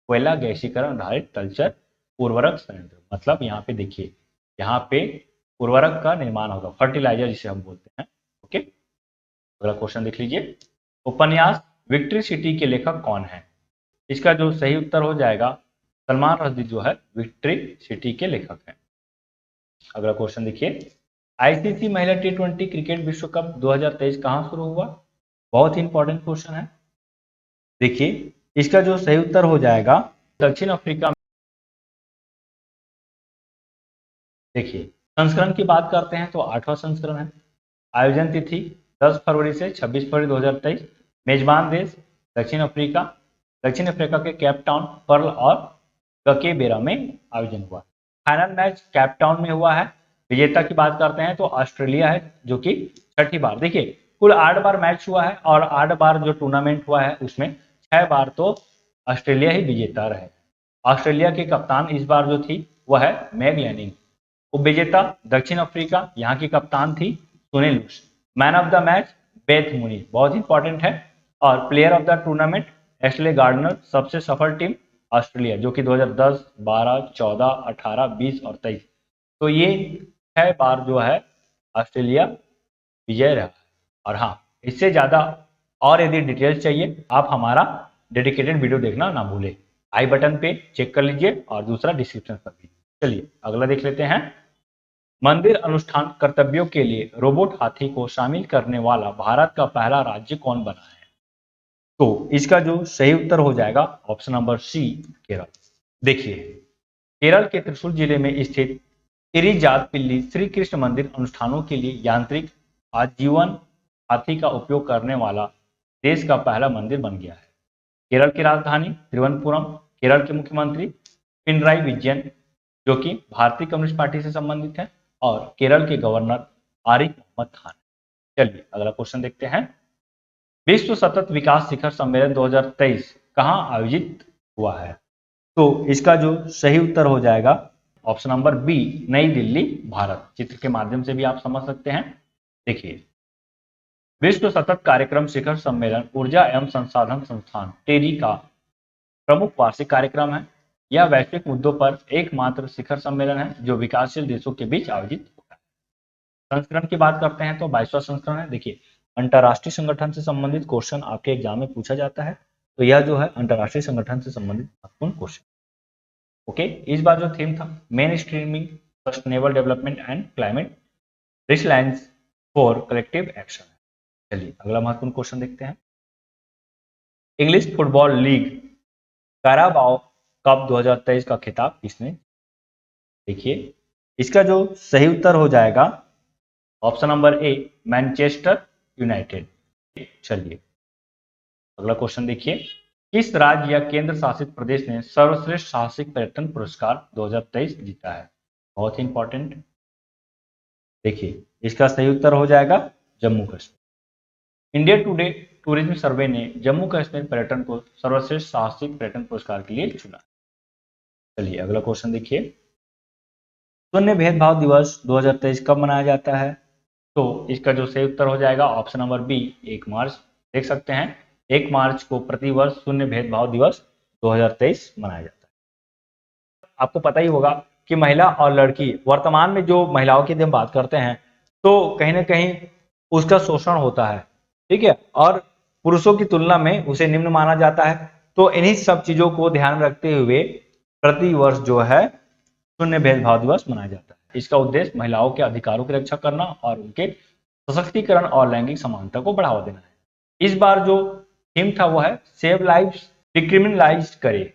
कोयला गैसीकरण आधारित तलचर उर्वरक संयंत्र। मतलब यहाँ पे देखिए, यहाँ पे उर्वरक का निर्माण होगा, फर्टिलाइजर जिसे हम बोलते हैं। ओके, अगला क्वेश्चन देख लीजिए। उपन्यास विक्ट्री सिटी के लेखक कौन है? इसका जो सही उत्तर हो जाएगा सलमान रश्दी जो है विक्ट्री सिटी के लेखक हैं। अगला क्वेश्चन देखिए, आईसीसी महिला T20 क्रिकेट विश्व कप 2023 कहां शुरू हुआ? बहुत ही इंपॉर्टेंट क्वेश्चन है। देखिए, इसका जो सही उत्तर हो जाएगा दक्षिण अफ्रीका में। देखिए, संस्करण की बात करते हैं तो 8वां संस्करण है। आयोजन तिथि 10 फरवरी से 26 फरवरी 2023। मेजबान देश दक्षिण अफ्रीका। दक्षिण अफ्रीका के केप टाउन, पर्ल और गकेबेरा में आयोजन हुआ। फाइनल मैच केप टाउन में हुआ है। विजेता की बात करते हैं तो ऑस्ट्रेलिया है जो कि 6ठी बार। देखिए, कुल 8 बार मैच हुआ है और 8 बार जो टूर्नामेंट हुआ है उसमें 6 बार तो ऑस्ट्रेलिया ही विजेता रहे। ऑस्ट्रेलिया के कप्तान इस बार जो थी वह है मैग लैनिंग। उपविजेता दक्षिण अफ्रीका, यहाँ की कप्तान थी Sunil Lush. Man of the match Beth Mooney, बहुत इंपॉर्टेंट है। और player of the tournament Ashleigh Gardner. सबसे सफल टीम ऑस्ट्रेलिया जो कि 2010, 12, 14, 18, 20 और 23। तो ये 6 बार जो है ऑस्ट्रेलिया विजय रहा है। और हाँ, इससे ज्यादा और यदि डिटेल्स चाहिए आप हमारा डेडिकेटेड वीडियो देखना ना भूले। आई बटन पे चेक कर लीजिए और दूसरा डिस्क्रिप्शन पर भी। चलिए अगला देख लेते हैं। मंदिर अनुष्ठान कर्तव्यों के लिए रोबोट हाथी को शामिल करने वाला भारत का पहला राज्य कौन बना है? तो इसका जो सही उत्तर हो जाएगा ऑप्शन नंबर सी, केरल। देखिए, केरल के त्रिशूर जिले में स्थित इरिजाद पिल्ली श्री कृष्ण मंदिर अनुष्ठानों के लिए यांत्रिक आजीवन हाथी का उपयोग करने वाला देश का पहला मंदिर बन गया है। केरल की राजधानी तिरुवनंतपुरम। केरल के मुख्यमंत्री पिनराई विजयन जो कि भारतीय कम्युनिस्ट पार्टी से संबंधित है। और केरल के गवर्नर आरिफ मोहम्मद खान। चलिए अगला क्वेश्चन देखते हैं। विश्व सतत विकास शिखर सम्मेलन 2023 कहां आयोजित हुआ है? तो इसका जो सही उत्तर हो जाएगा ऑप्शन नंबर बी, नई दिल्ली, भारत। चित्र के माध्यम से भी आप समझ सकते हैं। देखिए, विश्व सतत कार्यक्रम शिखर सम्मेलन ऊर्जा एवं संसाधन संस्थान टेरी का प्रमुख वार्षिक कार्यक्रम है। यह वैश्विक मुद्दों पर एकमात्र शिखर सम्मेलन है जो विकासशील देशों के बीच आयोजित होता है। संस्करण की बात करते हैं तो 22वां संस्करण है। देखिए, अंतर्राष्ट्रीय संगठन से संबंधित क्वेश्चन आपके एग्जाम में पूछा जाता है, तो यह जो है अंतर्राष्ट्रीय संगठन से संबंधित महत्वपूर्ण क्वेश्चन। ओके, इस बार जो थीम था mainstreaming sustainable development and climate resilience for collective action. चलिए अगला महत्वपूर्ण क्वेश्चन देखते हैं। English football league Carabao cup 2023 का खिताब किसने? देखिए, इसका जो सही उत्तर हो जाएगा ऑप्शन नंबर ए, मैनचेस्टर यूनाइटेड। चलिए अगला क्वेश्चन देखिए। किस राज्य या केंद्र शासित प्रदेश ने सर्वश्रेष्ठ साहसिक पर्यटन पुरस्कार 2023 जीता है? बहुत ही इंपॉर्टेंट। देखिए, इसका सही उत्तर हो जाएगा Jammu Kashmir. India Today tourism survey ने जम्मू कश्मीर पर्यटन को सर्वश्रेष्ठ साहसिक पर्यटन पुरस्कार के लिए चुना? चलिए अगला क्वेश्चन देखिए, शून्य भेदभाव दिवस 2023 कब मनाया जाता है? तो इसका जो सही उत्तर हो जाएगा ऑप्शन नंबर बी, 1 मार्च। देख सकते हैं 1 मार्च को प्रतिवर्ष शून्य भेदभाव दिवस 2023 मनाया जाता है। आपको पता ही होगा कि महिला और लड़की, वर्तमान में जो महिलाओं की हम बात करते हैं तो कहीं ना कहीं उसका शोषण होता है, ठीक है, और पुरुषों की तुलना में उसे निम्न माना जाता है। तो इन्हीं सब चीजों को ध्यान में रखते हुए प्रति वर्ष जो है शून्य भेदभाव दिवस मनाया जाता है। इसका उद्देश्य महिलाओं के अधिकारों की रक्षा करना और उनके सशक्तिकरण और लैंगिक समानता को बढ़ावा देना है। इस बार जो थीम था वो है सेव लाइव्स डिक्रिमिनलाइज करे।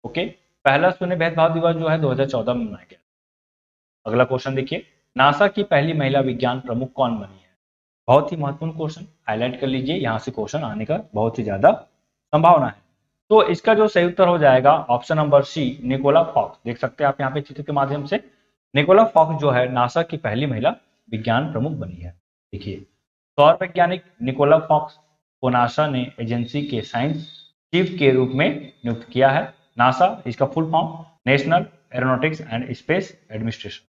ओके, पहला शून्य भेदभाव दिवस जो है 2014 में मनाया गया। अगला क्वेश्चन देखिए, नासा की पहली महिला विज्ञान प्रमुख कौन बनी है? बहुत ही महत्वपूर्ण क्वेश्चन, हाईलाइट कर लीजिए, यहाँ से क्वेश्चन आने का बहुत ही ज्यादा संभावना है। तो इसका जो सही उत्तर हो जाएगा option number C, Nicola Fox. देख सकते हैं आप यहाँ पे चित्र के माध्यम से, निकोला फॉक्स जो है नासा की पहली महिला विज्ञान प्रमुख बनी है। देखिए, सौर वैज्ञानिक निकोला फॉक्स को नासा ने एजेंसी के साइंस चीफ के रूप में नियुक्त किया है। नासा, इसका full form national aeronautics and space administration.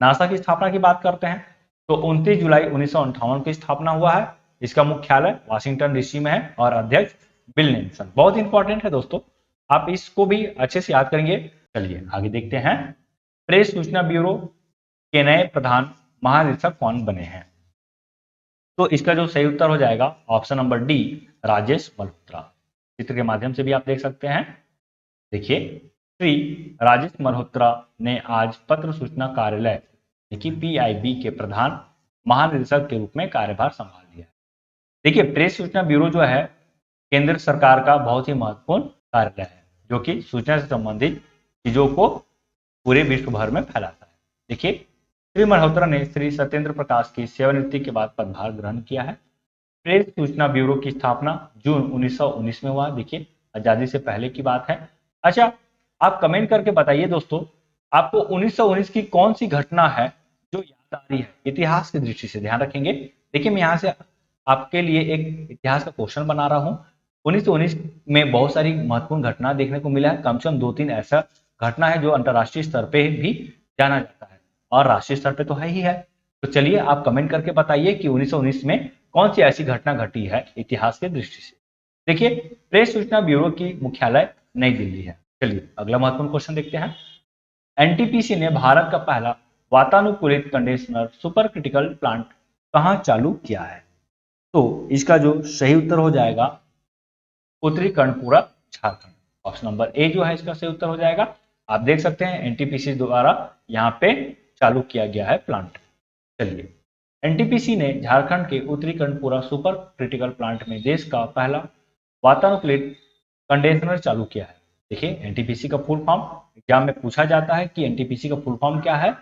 NASA की स्थापना की बात करते हैं तो 29 जुलाई 1958 की स्थापना हुआ है। इसका मुख्यालय वाशिंगटन डीसी में है और अध्यक्ष बिल नेल्सन। बहुत इंपॉर्टेंट है दोस्तों, आप इसको भी अच्छे से याद करेंगे। चलिए आगे देखते हैं, प्रेस सूचना ब्यूरो के नए प्रधान महानिरीक्षक कौन बने हैं? तो इसका जो सही उत्तर हो जाएगा option number D, Rajesh Malhotra. चित्र के माध्यम से भी आप देख सकते हैं। देखिए, श्री राजेश मल्होत्रा ने आज पत्र सूचना कार्यालय पीआईबी के प्रधान महानिदेशक के रूप में कार्यभार संभाल लिया। देखिए, प्रेस सूचना ब्यूरो जो है केंद्र सरकार का बहुत ही महत्वपूर्ण कार्यालय है जो कि सूचना से संबंधित चीजों को पूरे विश्व भर में फैलाता है। देखिए, श्री मल्होत्रा ने श्री सत्येंद्र प्रकाश की सेवानिवृत्ति के बाद पदभार ग्रहण किया है। प्रेस सूचना ब्यूरो की स्थापना जून 1919 में हुआ। देखिए, आजादी से पहले की बात है। अच्छा, आप कमेंट करके बताइए दोस्तों, आपको 1919 की कौन सी घटना है जो याद आ रही है इतिहास की दृष्टि से? ध्यान रखेंगे। देखिए, मैं यहाँ से आपके लिए एक इतिहास का क्वेश्चन बना रहा हूँ। 1919 में बहुत सारी महत्वपूर्ण घटना देखने को मिला है। कम से कम 2-3 ऐसा घटना है जो अंतर्राष्ट्रीय स्तर पे भी जाना जाता है और राष्ट्रीय स्तर पे तो है ही है। तो चलिए आप कमेंट करके बताइए कि 1919 में कौन सी ऐसी घटना घटी है इतिहास की दृष्टि से। देखिए, प्रेस सूचना ब्यूरो की मुख्यालय नई दिल्ली है। चलिए अगला महत्वपूर्ण क्वेश्चन देखते हैं, एनटीपीसी ने भारत का पहला वातानुकूलित कंडीशनर सुपर क्रिटिकल प्लांट कहां चालू किया है? तो इसका जो सही उत्तर हो जाएगा उत्तरी Karanpura, Jharkhand. Option number A जो है इसका सही उत्तर हो जाएगा। आप देख सकते हैं एनटीपीसी द्वारा यहाँ पे चालू किया गया है प्लांट। चलिए, एनटीपीसी ने झारखंड के उत्तरी कर्णपुरा सुपर क्रिटिकल प्लांट में देश का पहला वातानुकूलित कंडेंसर चालू किया है। देखिए, एनटीपीसी का फुल फॉर्म एग्जाम में पूछा जाता है कि एनटीपीसी का फुल फॉर्म क्या है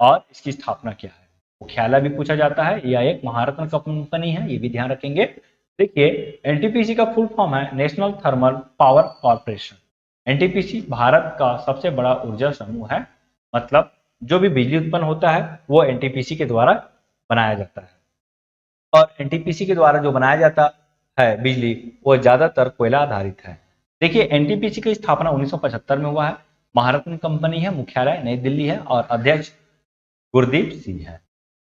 और इसकी स्थापना क्या है। मुख्यालय भी पूछा जाता है, यह एक महारत्न कंपनी है, ये भी ध्यान रखेंगे। देखिए, एनटीपीसी का फुल फॉर्म है national thermal power corporation. NTPC Bharat का सबसे बड़ा ऊर्जा समूह है, मतलब जो भी बिजली उत्पन्न होता है वो एनटीपीसी के द्वारा बनाया जाता है। और एनटीपीसी के द्वारा जो बनाया जाता है बिजली वो ज्यादातर कोयला आधारित है। देखिए, एनटीपीसी की स्थापना 1975 में हुआ है। महारत्न कंपनी है, मुख्यालय नई दिल्ली है और अध्यक्ष गुरदीप सिंह है।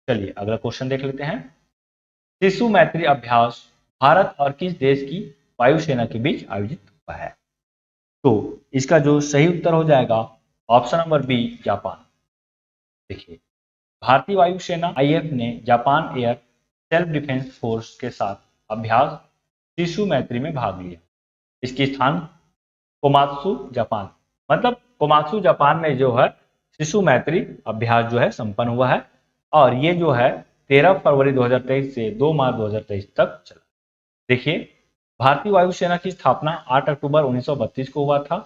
चलिए अगला क्वेश्चन देख लेते हैं, शिशु मैत्री अभ्यास भारत और किस देश की वायुसेना के बीच आयोजित हुआ है? तो इसका जो सही उत्तर हो जाएगा ऑप्शन नंबर बी, जापान। देखिए, भारतीय वायुसेना आईएफ ने Japan air self defence force के साथ अभ्यास शिशु मैत्री में भाग लिया। इसकी स्थान कोमात्सु जापान, मतलब कोमात्सु जापान में जो है शिशु मैत्री अभ्यास जो है संपन्न हुआ है और ये जो है 13 फरवरी 2023 से 2 मार्च 2023 तक चला। देखिए, भारतीय वायुसेना की स्थापना 8 अक्टूबर 1932 को हुआ था।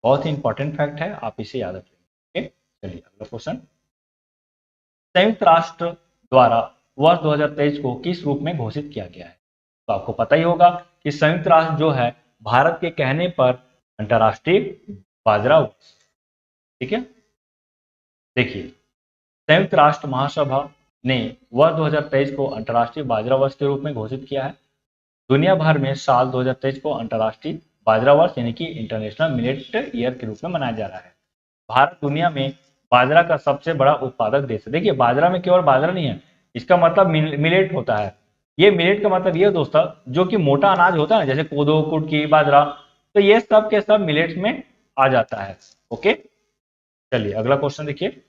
बहुत ही इंपॉर्टेंट फैक्ट है, आप इसे याद रखेंगे। चलिए अगला क्वेश्चन, संयुक्त राष्ट्र द्वारा वर्ष 2023 को किस रूप में घोषित किया गया है? तो आपको पता ही होगा कि संयुक्त राष्ट्र जो है भारत के कहने पर अंतर्राष्ट्रीय बाजरा वर्ष, ठीक है। देखिए, संयुक्त राष्ट्र महासभा ने वर्ष 2023 को अंतर्राष्ट्रीय बाजरा वर्ष के रूप में घोषित किया है। दुनिया भर में साल 2023 को अंतर्राष्ट्रीय बाजरा वर्ष यानी कि इंटरनेशनल मिलेट ईयर के रूप में मनाया जा रहा है। भारत दुनिया में बाजरा का सबसे बड़ा उत्पादक देश है। देखिए बाजरा में केवल बाजरा नहीं है, इसका मतलब मिलेट होता है। ये मिलेट का मतलब ये दोस्तों जो कि मोटा अनाज होता है ना, जैसे कोदो, कुटकी, बाजरा, तो ये सब के सब मिलेट्स में आ जाता है। ओके, चलिए अगला क्वेश्चन देखिए,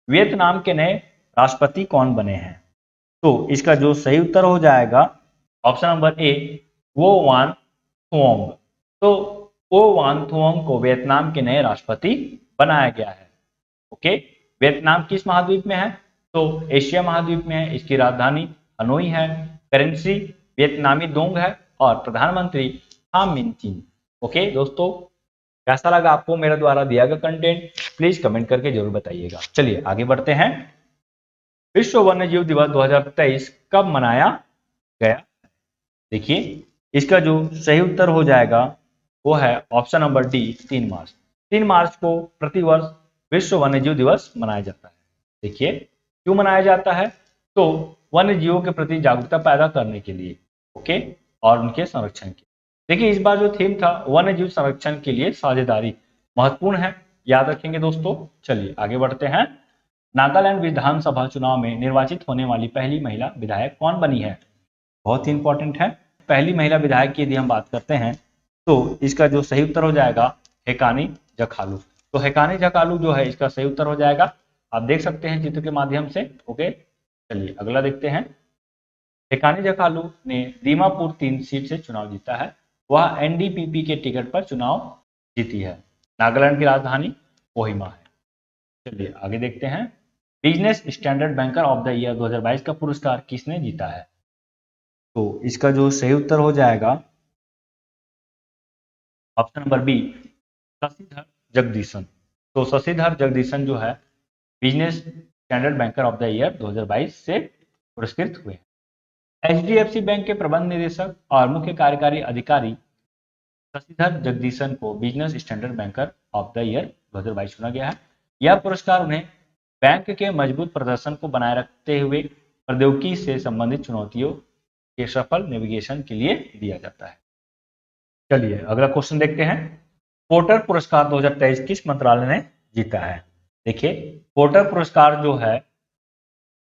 वियतनाम के नए राष्ट्रपति कौन बने हैं? तो इसका जो सही उत्तर हो जाएगा ऑप्शन नंबर ए, वो वान थुओंग। तो वो वान थुओंग को वियतनाम के नए राष्ट्रपति बनाया गया है। ओके, वियतनाम किस महाद्वीप में है? तो एशिया महाद्वीप में है। इसकी राजधानी हनोई है। करेंसी वियतनामी दोंग है और प्रधानमंत्री हाम मिन चिन। ओके दोस्तों, कैसा लगा आपको मेरे द्वारा दिया गया कंटेंट? प्लीज कमेंट करके जरूर बताइएगा। चलिए आगे बढ़ते हैं। विश्व वन्य जीव दिवस 2023 कब मनाया गया? देखिए इसका जो सही उत्तर हो जाएगा वो है ऑप्शन नंबर डी, 3 मार्च। 3 मार्च को प्रतिवर्ष विश्व वन्य जीव दिवस मनाया जाता है। देखिए क्यों मनाया जाता है? तो वन्य जीवों के प्रति जागरूकता पैदा करने के लिए, ओके, और उनके संरक्षण के। देखिए इस बार जो थीम था वन्य जीव संरक्षण के लिए साझेदारी महत्वपूर्ण है, याद रखेंगे दोस्तों। चलिए आगे बढ़ते हैं। नागालैंड विधानसभा चुनाव में निर्वाचित होने वाली पहली महिला विधायक कौन बनी है? बहुत ही इंपॉर्टेंट है। पहली महिला विधायक की यदि हम बात करते हैं तो इसका जो सही उत्तर हो जाएगा हेकानी जखालू। तो हेकानी जखालू जो है इसका सही उत्तर हो जाएगा, आप देख सकते हैं चित्र के माध्यम से। ओके, चलिए अगला देखते हैं। हेकानी जखालू ने दीमापुर 3 सीट से चुनाव जीता है। वह एनडीपीपी के टिकट पर चुनाव जीती है। नागालैंड की राजधानी कोहिमा है। चलिए आगे देखते हैं। Business Standard banker of the year 2022 का पुरस्कार किसने जीता है? तो इसका जो सही उत्तर हो जाएगा option number B, Shashidhar Jagdishan. तो शशिधर जगदीशन जो है Business Standard banker of the year 2022 से पुरस्कृत हुए हैं। एचडीएफसी बैंक के प्रबंध निदेशक और मुख्य कार्यकारी अधिकारी शशिधर जगदीशन को business Standard banker of the year 2022 चुना गया है। यह पुरस्कार उन्हें बैंक के मजबूत प्रदर्शन को बनाए रखते हुए प्रौद्योगिकी से संबंधित चुनौतियों के सफल नेविगेशन के लिए दिया जाता है। चलिए अगला क्वेश्चन देखते हैं। पोर्टर पुरस्कार 2023 किस मंत्रालय ने जीता है? देखिए पोर्टर पुरस्कार जो है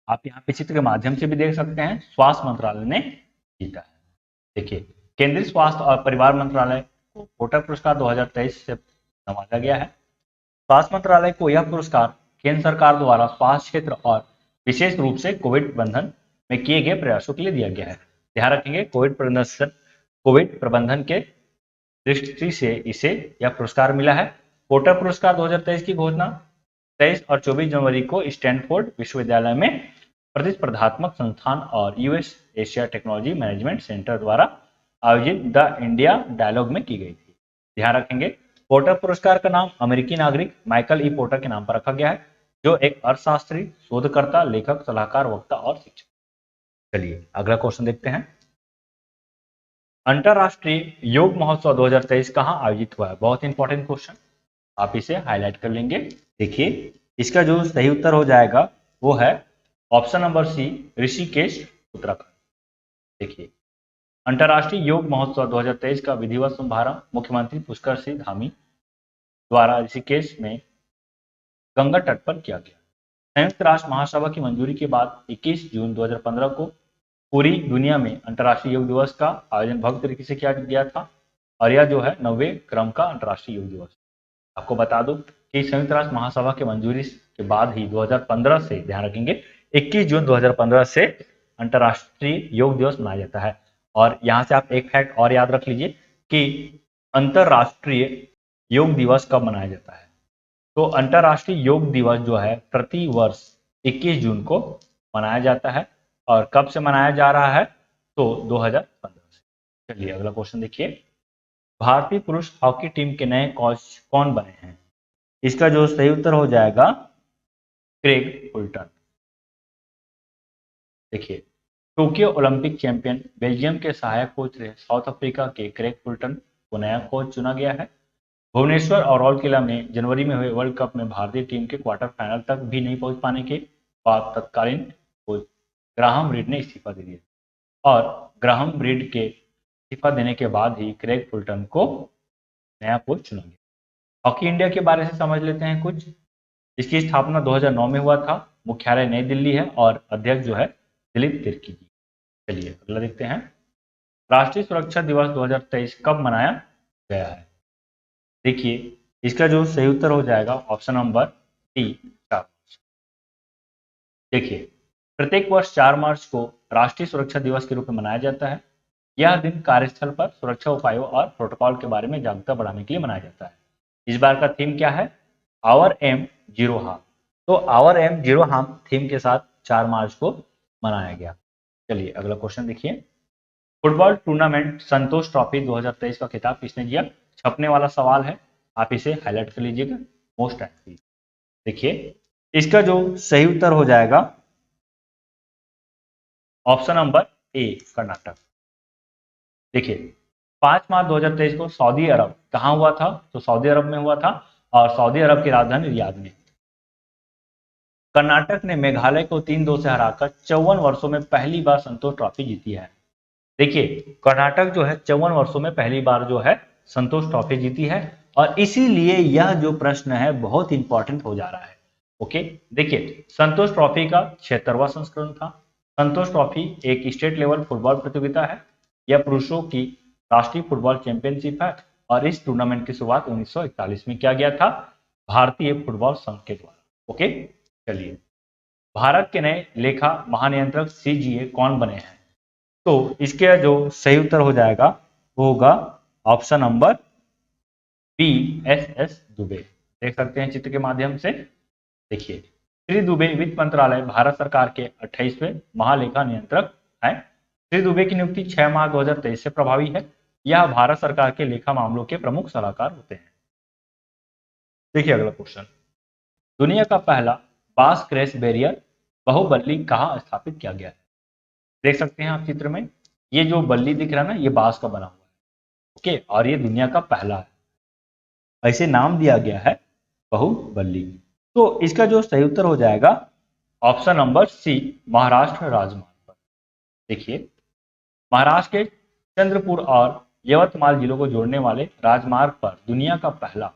आप यहाँ पे चित्र के माध्यम से भी देख सकते हैं, स्वास्थ्य मंत्रालय ने जीता है। देखिए केंद्रीय स्वास्थ्य और परिवार मंत्रालय को पोर्टर पुरस्कार 2023 से नवाजा गया है। स्वास्थ्य मंत्रालय को यह पुरस्कार केंद्र सरकार द्वारा स्वास्थ्य क्षेत्र और विशेष रूप से कोविड प्रबंधन में किए गए प्रयासों के लिए दिया गया है। ध्यान रखेंगे कोविड प्रबंधन के दृष्टि से इसे यह पुरस्कार मिला है। पोर्टर पुरस्कार 2023 की घोषणा 23 और 24 जनवरी को स्टैनफोर्ड विश्वविद्यालय में प्रतिस्पर्धात्मक संस्थान और US Asia technology management centre द्वारा आयोजित द इंडिया डायलॉग में की गई थी। ध्यान रखेंगे पोर्टर पुरस्कार का नाम अमेरिकी नागरिक माइकल ई पोर्टर के नाम पर रखा गया है, जो एक अर्थशास्त्री, शोधकर्ता, लेखक, सलाहकार, वक्ता और शिक्षक। चलिए अगला क्वेश्चन देखते हैं। अंतरराष्ट्रीय योग महोत्सव 2023 कहां आयोजित हुआ है? बहुत इंपॉर्टेंट क्वेश्चन, आप इसे हाईलाइट कर लेंगे। देखिए इसका जो सही उत्तर हो जाएगा वो है option number C, Rishikesh, Uttarakhand. देखिए अंतरराष्ट्रीय योग महोत्सव 2023 का विधिवत शुभारंभ मुख्यमंत्री पुष्कर सिंह धामी द्वारा ऋषिकेश में गंगा तट पर किया गया। संयुक्त राष्ट्र महासभा की मंजूरी के बाद 21 जून 2015 को पूरी दुनिया में अंतर्राष्ट्रीय योग दिवस का आयोजन भव्य तरीके से किया गया था और यह जो है 9वें क्रम का अंतर्राष्ट्रीय योग दिवस। आपको बता दूं कि संयुक्त राष्ट्र महासभा की मंजूरी के बाद ही 2015 से, ध्यान रखेंगे 21 जून 2015 से अंतर्राष्ट्रीय योग दिवस मनाया जाता है। और यहां से आप एक फैक्ट और याद रख लीजिए कि अंतर्राष्ट्रीय योग दिवस कब मनाया जाता है। तो अंतर्राष्ट्रीय योग दिवस जो है प्रति वर्ष 21 जून को मनाया जाता है। और कब से मनाया जा रहा है? तो 2015 से। चलिए अगला क्वेश्चन देखिए। भारतीय पुरुष हॉकी टीम के नए कोच कौन बने हैं? इसका जो सही उत्तर हो जाएगा क्रेग फुलटन। देखिए टोक्यो ओलंपिक चैंपियन बेल्जियम के सहायक कोच रहे साउथ अफ्रीका के क्रेग फुलटन को नया कोच चुना गया है। भुवनेश्वर और राउरकेला में जनवरी में हुए वर्ल्ड कप में भारतीय टीम के क्वार्टर फाइनल तक भी नहीं पहुंच पाने के बाद तत्कालीन कोच ग्राहम रीड ने इस्तीफा दे दिया और ग्राहम रीड के इस्तीफा देने के बाद ही क्रेग फुलटन को नया कोच चुना गया। हॉकी इंडिया के बारे से समझ लेते हैं कुछ। इसकी स्थापना 2009 में हुआ था। मुख्यालय नई दिल्ली है और अध्यक्ष जो है दिलीप तिर्की जी। चलिए अगला देखते हैं। राष्ट्रीय सुरक्षा दिवस 2023 कब मनाया गया है? देखिए इसका जो सही उत्तर हो जाएगा ऑप्शन नंबर डी 4 मार्च। देखिए प्रत्येक वर्ष 4 मार्च को राष्ट्रीय सुरक्षा दिवस के रूप में मनाया जाता है। यह दिन कार्यस्थल पर सुरक्षा उपायों और प्रोटोकॉल के बारे में जागरूकता बढ़ाने के लिए मनाया जाता है। इस बार का थीम क्या है? Our aim zero harm. तो our aim zero harm theme के साथ 4 मार्च को मनाया गया। चलिए अगला क्वेश्चन देखिए। फुटबॉल टूर्नामेंट संतोष ट्रॉफी 2023 का खिताब किसने जीता? छपने वाला सवाल है, आप इसे हाईलाइट कर लीजिएगा मोस्ट एक्टिव। देखिए इसका जो सही उत्तर हो जाएगा ऑप्शन नंबर ए कर्नाटक। देखिए 5 मार्च 2023 को सऊदी अरब कहां हुआ था? तो सऊदी अरब में हुआ था और सऊदी अरब की राजधानी रियाद में। कर्नाटक ने मेघालय को 3-2 से हराकर 54 वर्षों में पहली बार संतोष ट्रॉफी जीती है। देखिए कर्नाटक जो है 54 वर्षों में पहली बार जो है संतोष ट्रॉफी जीती है और इसीलिए यह जो प्रश्न है बहुत इंपॉर्टेंट हो जा रहा है। ओके देखिए संतोष ट्रॉफी का 76वां संस्करण था। संतोष ट्रॉफी एक स्टेट लेवल फुटबॉल प्रतियोगिता है। यह पुरुषों की राष्ट्रीय फुटबॉल चैंपियनशिप है और इस टूर्नामेंट की शुरुआत 1941 में किया गया था भारतीय फुटबॉल संघ के द्वारा। ओके चलिए भारत के नए लेखा महानियंत्रक सीजीए कौन बने हैं? तो इसके जो सही उत्तर हो जाएगा वो होगा option number B S Dubey. देख सकते हैं चित्र के माध्यम से। देखिए श्री दुबे वित्त मंत्रालय भारत सरकार के 28वें महालेखा नियंत्रक हैं। श्री दुबे की नियुक्ति 6 मार्च 2023 से प्रभावी है। यह भारत सरकार के लेखा मामलों के प्रमुख सलाहकार होते हैं। देखिए अगला क्वेश्चन। दुनिया का पहला बास क्रैश बैरियर बहुबल्ली कहाँ स्थापित किया गया है? देख सकते हैं आप चित्र में, ये जो बल्ली दिख रहा है ना ये बांस का बना हुआ है। ओके और ये दुनिया का पहला है, ऐसे नाम दिया गया है बहुबल्ली। तो इसका जो सही उत्तर हो जाएगा ऑप्शन नंबर सी महाराष्ट्र राजमार्ग पर। देखिए महाराष्ट्र के चंद्रपुर और यवतमाल जिलों को जोड़ने वाले राजमार्ग पर दुनिया का पहला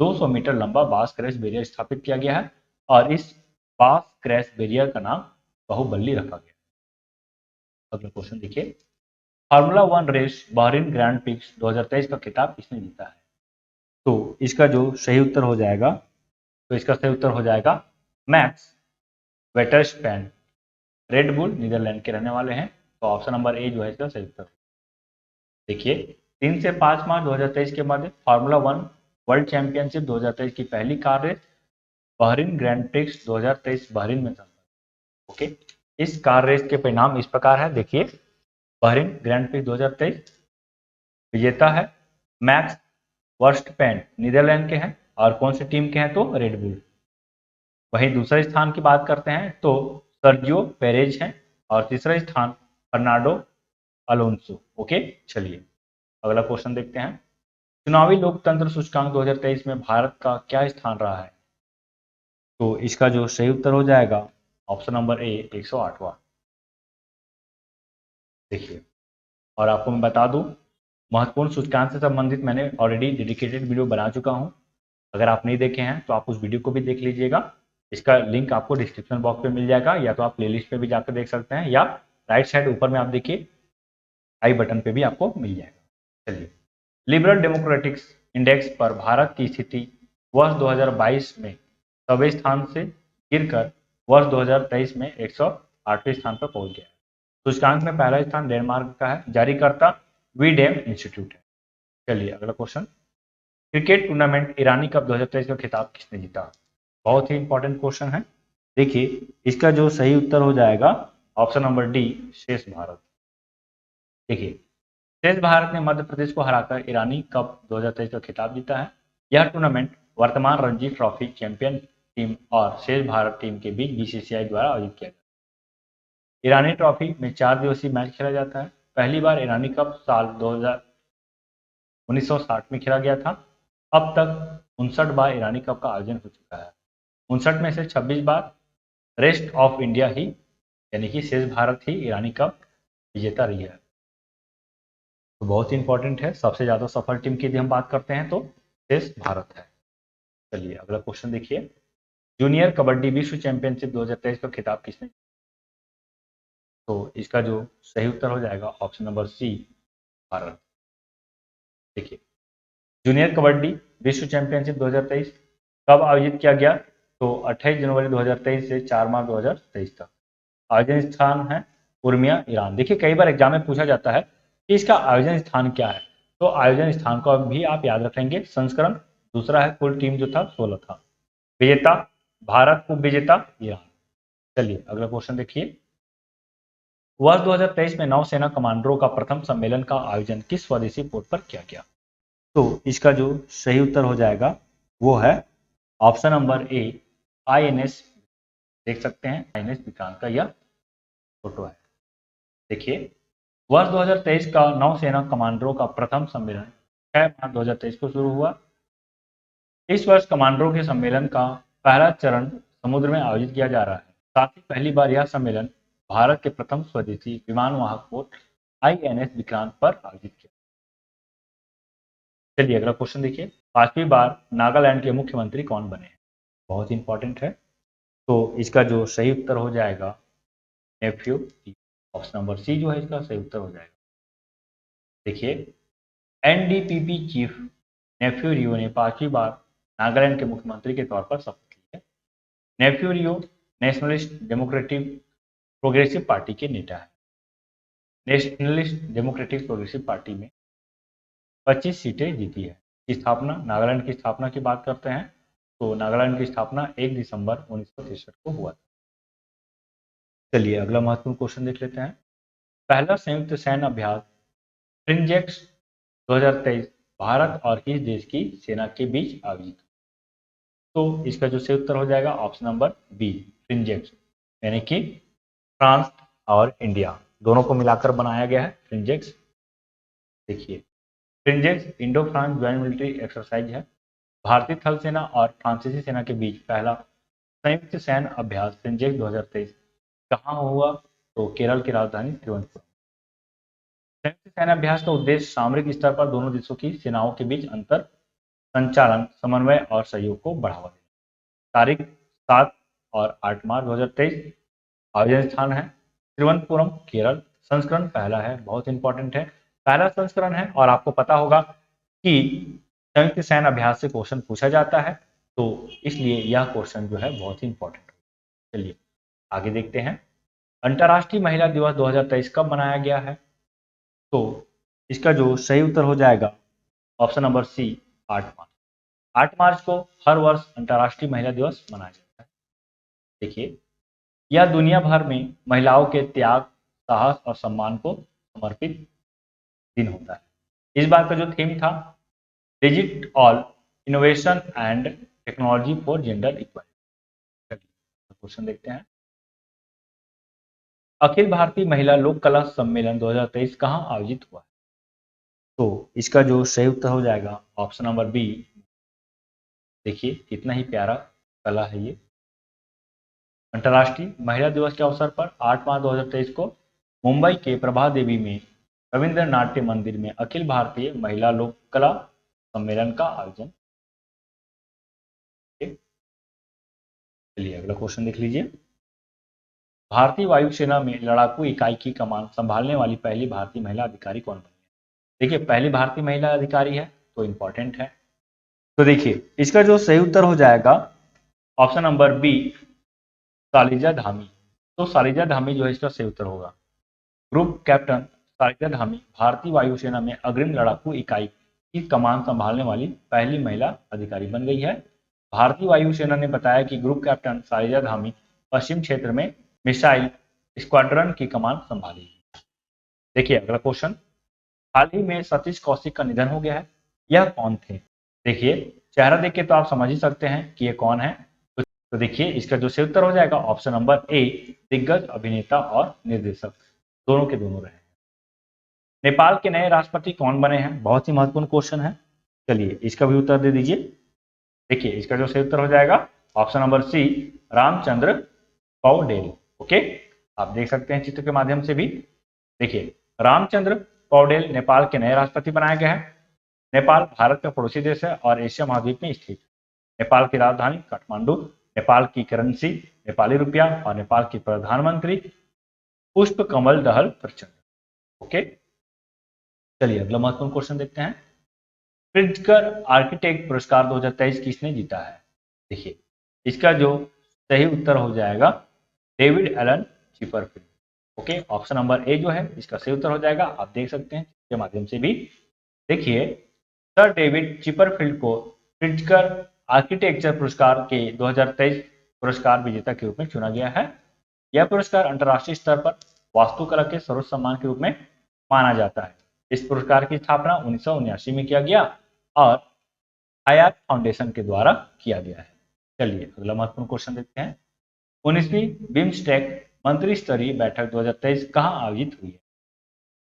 200 मीटर लंबा बास क्रैश बैरियर स्थापित किया गया है और इस बास क्रैश बैरियर का नाम बहुबल्ली रखा गया। अगला क्वेश्चन देखिए। Formula 1 race Bahrain Grand Prix 2023 का खिताब किसने जीता है? तो इसका जो सही उत्तर हो जाएगा मैक्स वेटरस्पैन। रेड बुल नीदरलैंड के रहने वाले हैं। तो ऑप्शन नंबर ए जो है इसका सही उत्तर। देखिए 3 से 5 मार्च 2023 के बाद फार्मूला 1 वर्ल्ड चैंपियनशिप 2023 की पहली car race Bahrain Grand Prix 2023 Bahrain में संपन्न। ओके इस कार रेस के परिणाम इस प्रकार है। देखिए बहरीन ग्रैंड प्रिक्स 2023 विजेता है मैक्स वर्स्टपेन नीदरलैंड के हैं और कौन सी टीम के हैं? तो रेड बुल। वहीं दूसरे स्थान की बात करते हैं तो सर्जियो पेरेज हैं और तीसरा स्थान फर्नांडो अलोंसो। ओके चलिए अगला क्वेश्चन देखते हैं। चुनावी लोकतंत्र सूचकांक 2023 में भारत का क्या स्थान रहा है? तो इसका जो सही उत्तर हो जाएगा ऑप्शन नंबर ए 108वां। देखिए और आपको मैं बता दूं महत्वपूर्ण सूचकांक से संबंधित मैंने ऑलरेडी डेडिकेटेड वीडियो बना चुका हूं। अगर आप नहीं देखे हैं तो आप उस वीडियो को भी देख लीजिएगा। इसका लिंक आपको डिस्क्रिप्शन बॉक्स पे मिल जाएगा या तो आप प्लेलिस्ट पे भी जाकर देख सकते हैं या राइट साइड ऊपर में आप देखिए आई बटन पे भी आपको मिल जाएगा। चलिए लिबरल डेमोक्रेटिक्स इंडेक्स पर भारत की स्थिति वर्ष 2022 में 100वें स्थान से गिरकर वर्ष 2023 में 108वें स्थान पर पहुंच गया है। सूचकांक में पहला स्थान डेनमार्क का है। जारीकर्ता वीडेम इंस्टीट्यूट है। चलिए अगला क्वेश्चन। क्रिकेट टूर्नामेंट ईरानी कप 2023 का खिताब किसने जीता? बहुत ही इंपॉर्टेंट क्वेश्चन है। देखिए इसका जो सही उत्तर हो जाएगा ऑप्शन नंबर डी शेष भारत। देखिए शेष भारत ने मध्य प्रदेश को हराकर ईरानी कप 2023 का खिताब जीता है। यह टूर्नामेंट वर्तमान रणजी ट्रॉफी चैंपियन टीम और शेष भारत टीम के बीच बीसीसीआई द्वारा आयोजित किया गया। ईरानी ट्रॉफी में 4 दिवसीय मैच खेला जाता है। पहली बार ईरानी कप साल 1960 में खेला गया था। अब तक 59 बार ईरानी कप का आयोजन हो चुका है। 59 में से 26 बार रेस्ट ऑफ इंडिया ही यानी कि शेष भारत ही ईरानी कप विजेता रही है। तो बहुत ही इंपॉर्टेंट है। सबसे ज्यादा सफल टीम की यदि हम बात करते हैं तो देश भारत है। चलिए अगला क्वेश्चन देखिए, जूनियर कबड्डी विश्व चैंपियनशिप 2023 का खिताब किसने? तो इसका जो सही उत्तर हो जाएगा ऑप्शन नंबर सी, भारत। देखिए, जूनियर कबड्डी विश्व चैंपियनशिप 2023 कब आयोजित किया गया? तो 28 जनवरी 2023 से 4 मार्च 2023 तक। आयोजन स्थान है उर्मिया, ईरान। देखिए कई बार एग्जाम में पूछा जाता है कि इसका आयोजन स्थान क्या है, तो आयोजन स्थान को भी आप याद रखेंगे। संस्करण दूसरा है, कुल टीम जो था 16 था। विजेता भारत, उप विजेता ईरान। चलिए अगला क्वेश्चन देखिए, वर्ष 2023 में नौसेना कमांडरों का प्रथम सम्मेलन का आयोजन किस स्वदेशी पोत पर किया गया? तो इसका जो सही उत्तर हो जाएगा वो है ऑप्शन नंबर ए, आईएनएस। देख सकते हैं आईएनएस विक्रांत का यह फोटो है। देखिए, वर्ष 2023 का नौसेना कमांडरों का प्रथम सम्मेलन 6 मार्च 2023 को शुरू हुआ। इस वर्ष कमांडरों के सम्मेलन का पहला चरण समुद्र में आयोजित किया जा रहा है। साथ ही पहली बार यह सम्मेलन भारत के प्रथम स्वदेशी विमानवाहक पोत आईएनएस विक्रांत पर आयोजित किया। चलिए अगला क्वेश्चन देखिए, पांचवी बार नागालैंड के मुख्यमंत्री कौन बने हैं? बहुत इंपॉर्टेंट है। तो इसका जो सही उत्तर हो जाएगा नेफ्यू, ऑप्शन नंबर सी जो है इसका सही उत्तर हो जाएगा। देखिए, एनडीपीपी चीफ नेफ्यू रियो ने पांचवी बार नागालैंड के मुख्यमंत्री के तौर पर शपथ ली है। नेफ्यू रियो नेशनलिस्ट डेमोक्रेटिक प्रोग्रेसिव पार्टी के नेता है। नेशनलिस्ट डेमोक्रेटिक प्रोग्रेसिव पार्टी में 25 सीटें जीती है। स्थापना, नागालैंड की स्थापना की बात करते हैं तो नागालैंड की स्थापना 1 दिसंबर 1963 को हुआ था। चलिए अगला महत्वपूर्ण क्वेश्चन देख लेते हैं, पहला संयुक्त सैन्य अभ्यास फ्रिंजेक्स 2023 भारत और किस देश की सेना के बीच आयोजित? तो इसका जो सही उत्तर हो जाएगा ऑप्शन नंबर बी, फ्रिंजेक्स, यानी कि फ्रांस और इंडिया दोनों को मिलाकर बनाया गया है फ्रिंजेक्स। देखिए, फ्रिंजेक्स Indo France joint military exercise है। भारतीय थल सेना और फ्रांसीसी सेना के बीच पहला संयुक्त सैन्य अभ्यास फ्रिंजेक्स 2023 कहाँ हुआ? तो केरल की राजधानी तिरुवनंतपुरम। संयुक्त सैन्य अभ्यास का उद्देश्य सामरिक स्तर पर दोनों देशों की सेनाओं के बीच अंतर संचालन, समन्वय और सहयोग को बढ़ावा देना। तारीख 7 और 8 मार्च 2023। आयोजन स्थान है तिरुवनंतपुरम, केरल। संस्करण पहला है, बहुत इंपॉर्टेंट है, पहला संस्करण है। और आपको पता होगा कि संयुक्त सैन्य अभ्यास से क्वेश्चन पूछा जाता है, तो इसलिए यह क्वेश्चन जो है बहुत ही इंपॉर्टेंट है। चलिए आगे देखते हैं, अंतर्राष्ट्रीय महिला दिवस 2023 कब मनाया गया है? तो इसका जो सही उत्तर हो जाएगा ऑप्शन नंबर सी, 8 मार्च। 8 मार्च को हर वर्ष अंतर्राष्ट्रीय महिला दिवस मनाया जाता है। देखिए, यह दुनिया भर में महिलाओं के त्याग, साहस और सम्मान को समर्पित दिन होता है। इस बार का जो थीम था digit all innovation and technology for gender equality. Question देखते हैं, अखिल भारतीय महिला लोक कला सम्मेलन 2023 कहाँ आयोजित हुआ है? तो इसका जो सही उत्तर हो जाएगा ऑप्शन नंबर बी। देखिए कितना ही प्यारा कला है ये। अंतर्राष्ट्रीय महिला दिवस के अवसर पर 8 मार्च 2023 को मुंबई के प्रभा देवी में रविंद्र नाट्य मंदिर में अखिल भारतीय महिला लोक कला सम्मेलन का आयोजन। चलिए अगला क्वेश्चन देख लीजिए, भारतीय वायुसेना में लड़ाकू इकाई की कमान संभालने वाली पहली भारतीय महिला अधिकारी कौन बनी है? देखिए पहली भारतीय महिला अधिकारी है तो इंपॉर्टेंट है। तो देखिए इसका जो सही उत्तर हो जाएगा ऑप्शन नंबर बी, सालिजा धामी। तो सालिजा धामी जो है इसका सही उत्तर होगा। ग्रुप कैप्टन सालिजा धामी भारतीय वायुसेना में अग्रिम लड़ाकू इकाई की कमान संभालने वाली पहली महिला अधिकारी बन गई है। भारतीय वायुसेना ने बताया कि ग्रुप कैप्टन सालिजा धामी पश्चिम क्षेत्र में मिसाइल स्क्वाड्रन की कमान संभाली। देखिए अगला क्वेश्चन, हाल ही में सतीश कौशिक का निधन हो गया है, यह कौन थे? देखिए चेहरा देख के तो आप समझ ही सकते हैं कि ये कौन है। तो देखिए इसका जो सही उत्तर हो जाएगा ऑप्शन नंबर ए, दिग्गज अभिनेता और निर्देशक दोनों के दोनों रहे। नेपाल के नए राष्ट्रपति कौन बने हैं? बहुत ही महत्वपूर्ण क्वेश्चन है। चलिए इसका भी उत्तर दे दीजिए। देखिए इसका जो सही उत्तर हो जाएगा option number C, Ramchandra Poudel. Okay, आप देख सकते हैं चित्र के माध्यम से भी। देखिए रामचंद्र पौडेल नेपाल के नए राष्ट्रपति बनाए गए हैं। नेपाल भारत का पड़ोसी देश है और एशिया महाद्वीप में स्थित है। नेपाल की राजधानी काठमांडू, नेपाल की करेंसी नेपाली रुपया और नेपाल की प्रधानमंत्री पुष्प कमल दहल प्रचंड। ओके, चलिए अगला महत्वपूर्ण क्वेश्चन देखते हैं। प्रिट्जकर आर्किटेक्ट पुरस्कार 2023 किसने जीता है? देखिए, इसका जो सही उत्तर हो जाएगा David Alan Chipperfield. Okay, option number A जो है इसका सही उत्तर हो जाएगा। आप देख सकते हैं के माध्यम से भी। देखिए, सर डेविड चिपरफील्ड को प्रिट्जकर आर्किटेक्चर पुरस्कार के 2023 पुरस्कार विजेता के रूप में चुना गया है। यह पुरस्कार अंतर्राष्ट्रीय स्तर पर वास्तुकला के सर्वोच्च सम्मान के रूप में माना जाता है। इस पुरस्कार की स्थापना 1979 में किया गया और हयात फाउंडेशन के द्वारा किया गया है। चलिए अगला महत्वपूर्ण क्वेश्चन देखते हैं। 19वीं बिम्स्टेक मंत्री स्तरीय बैठक 2023 कहाँ आयोजित हुई है?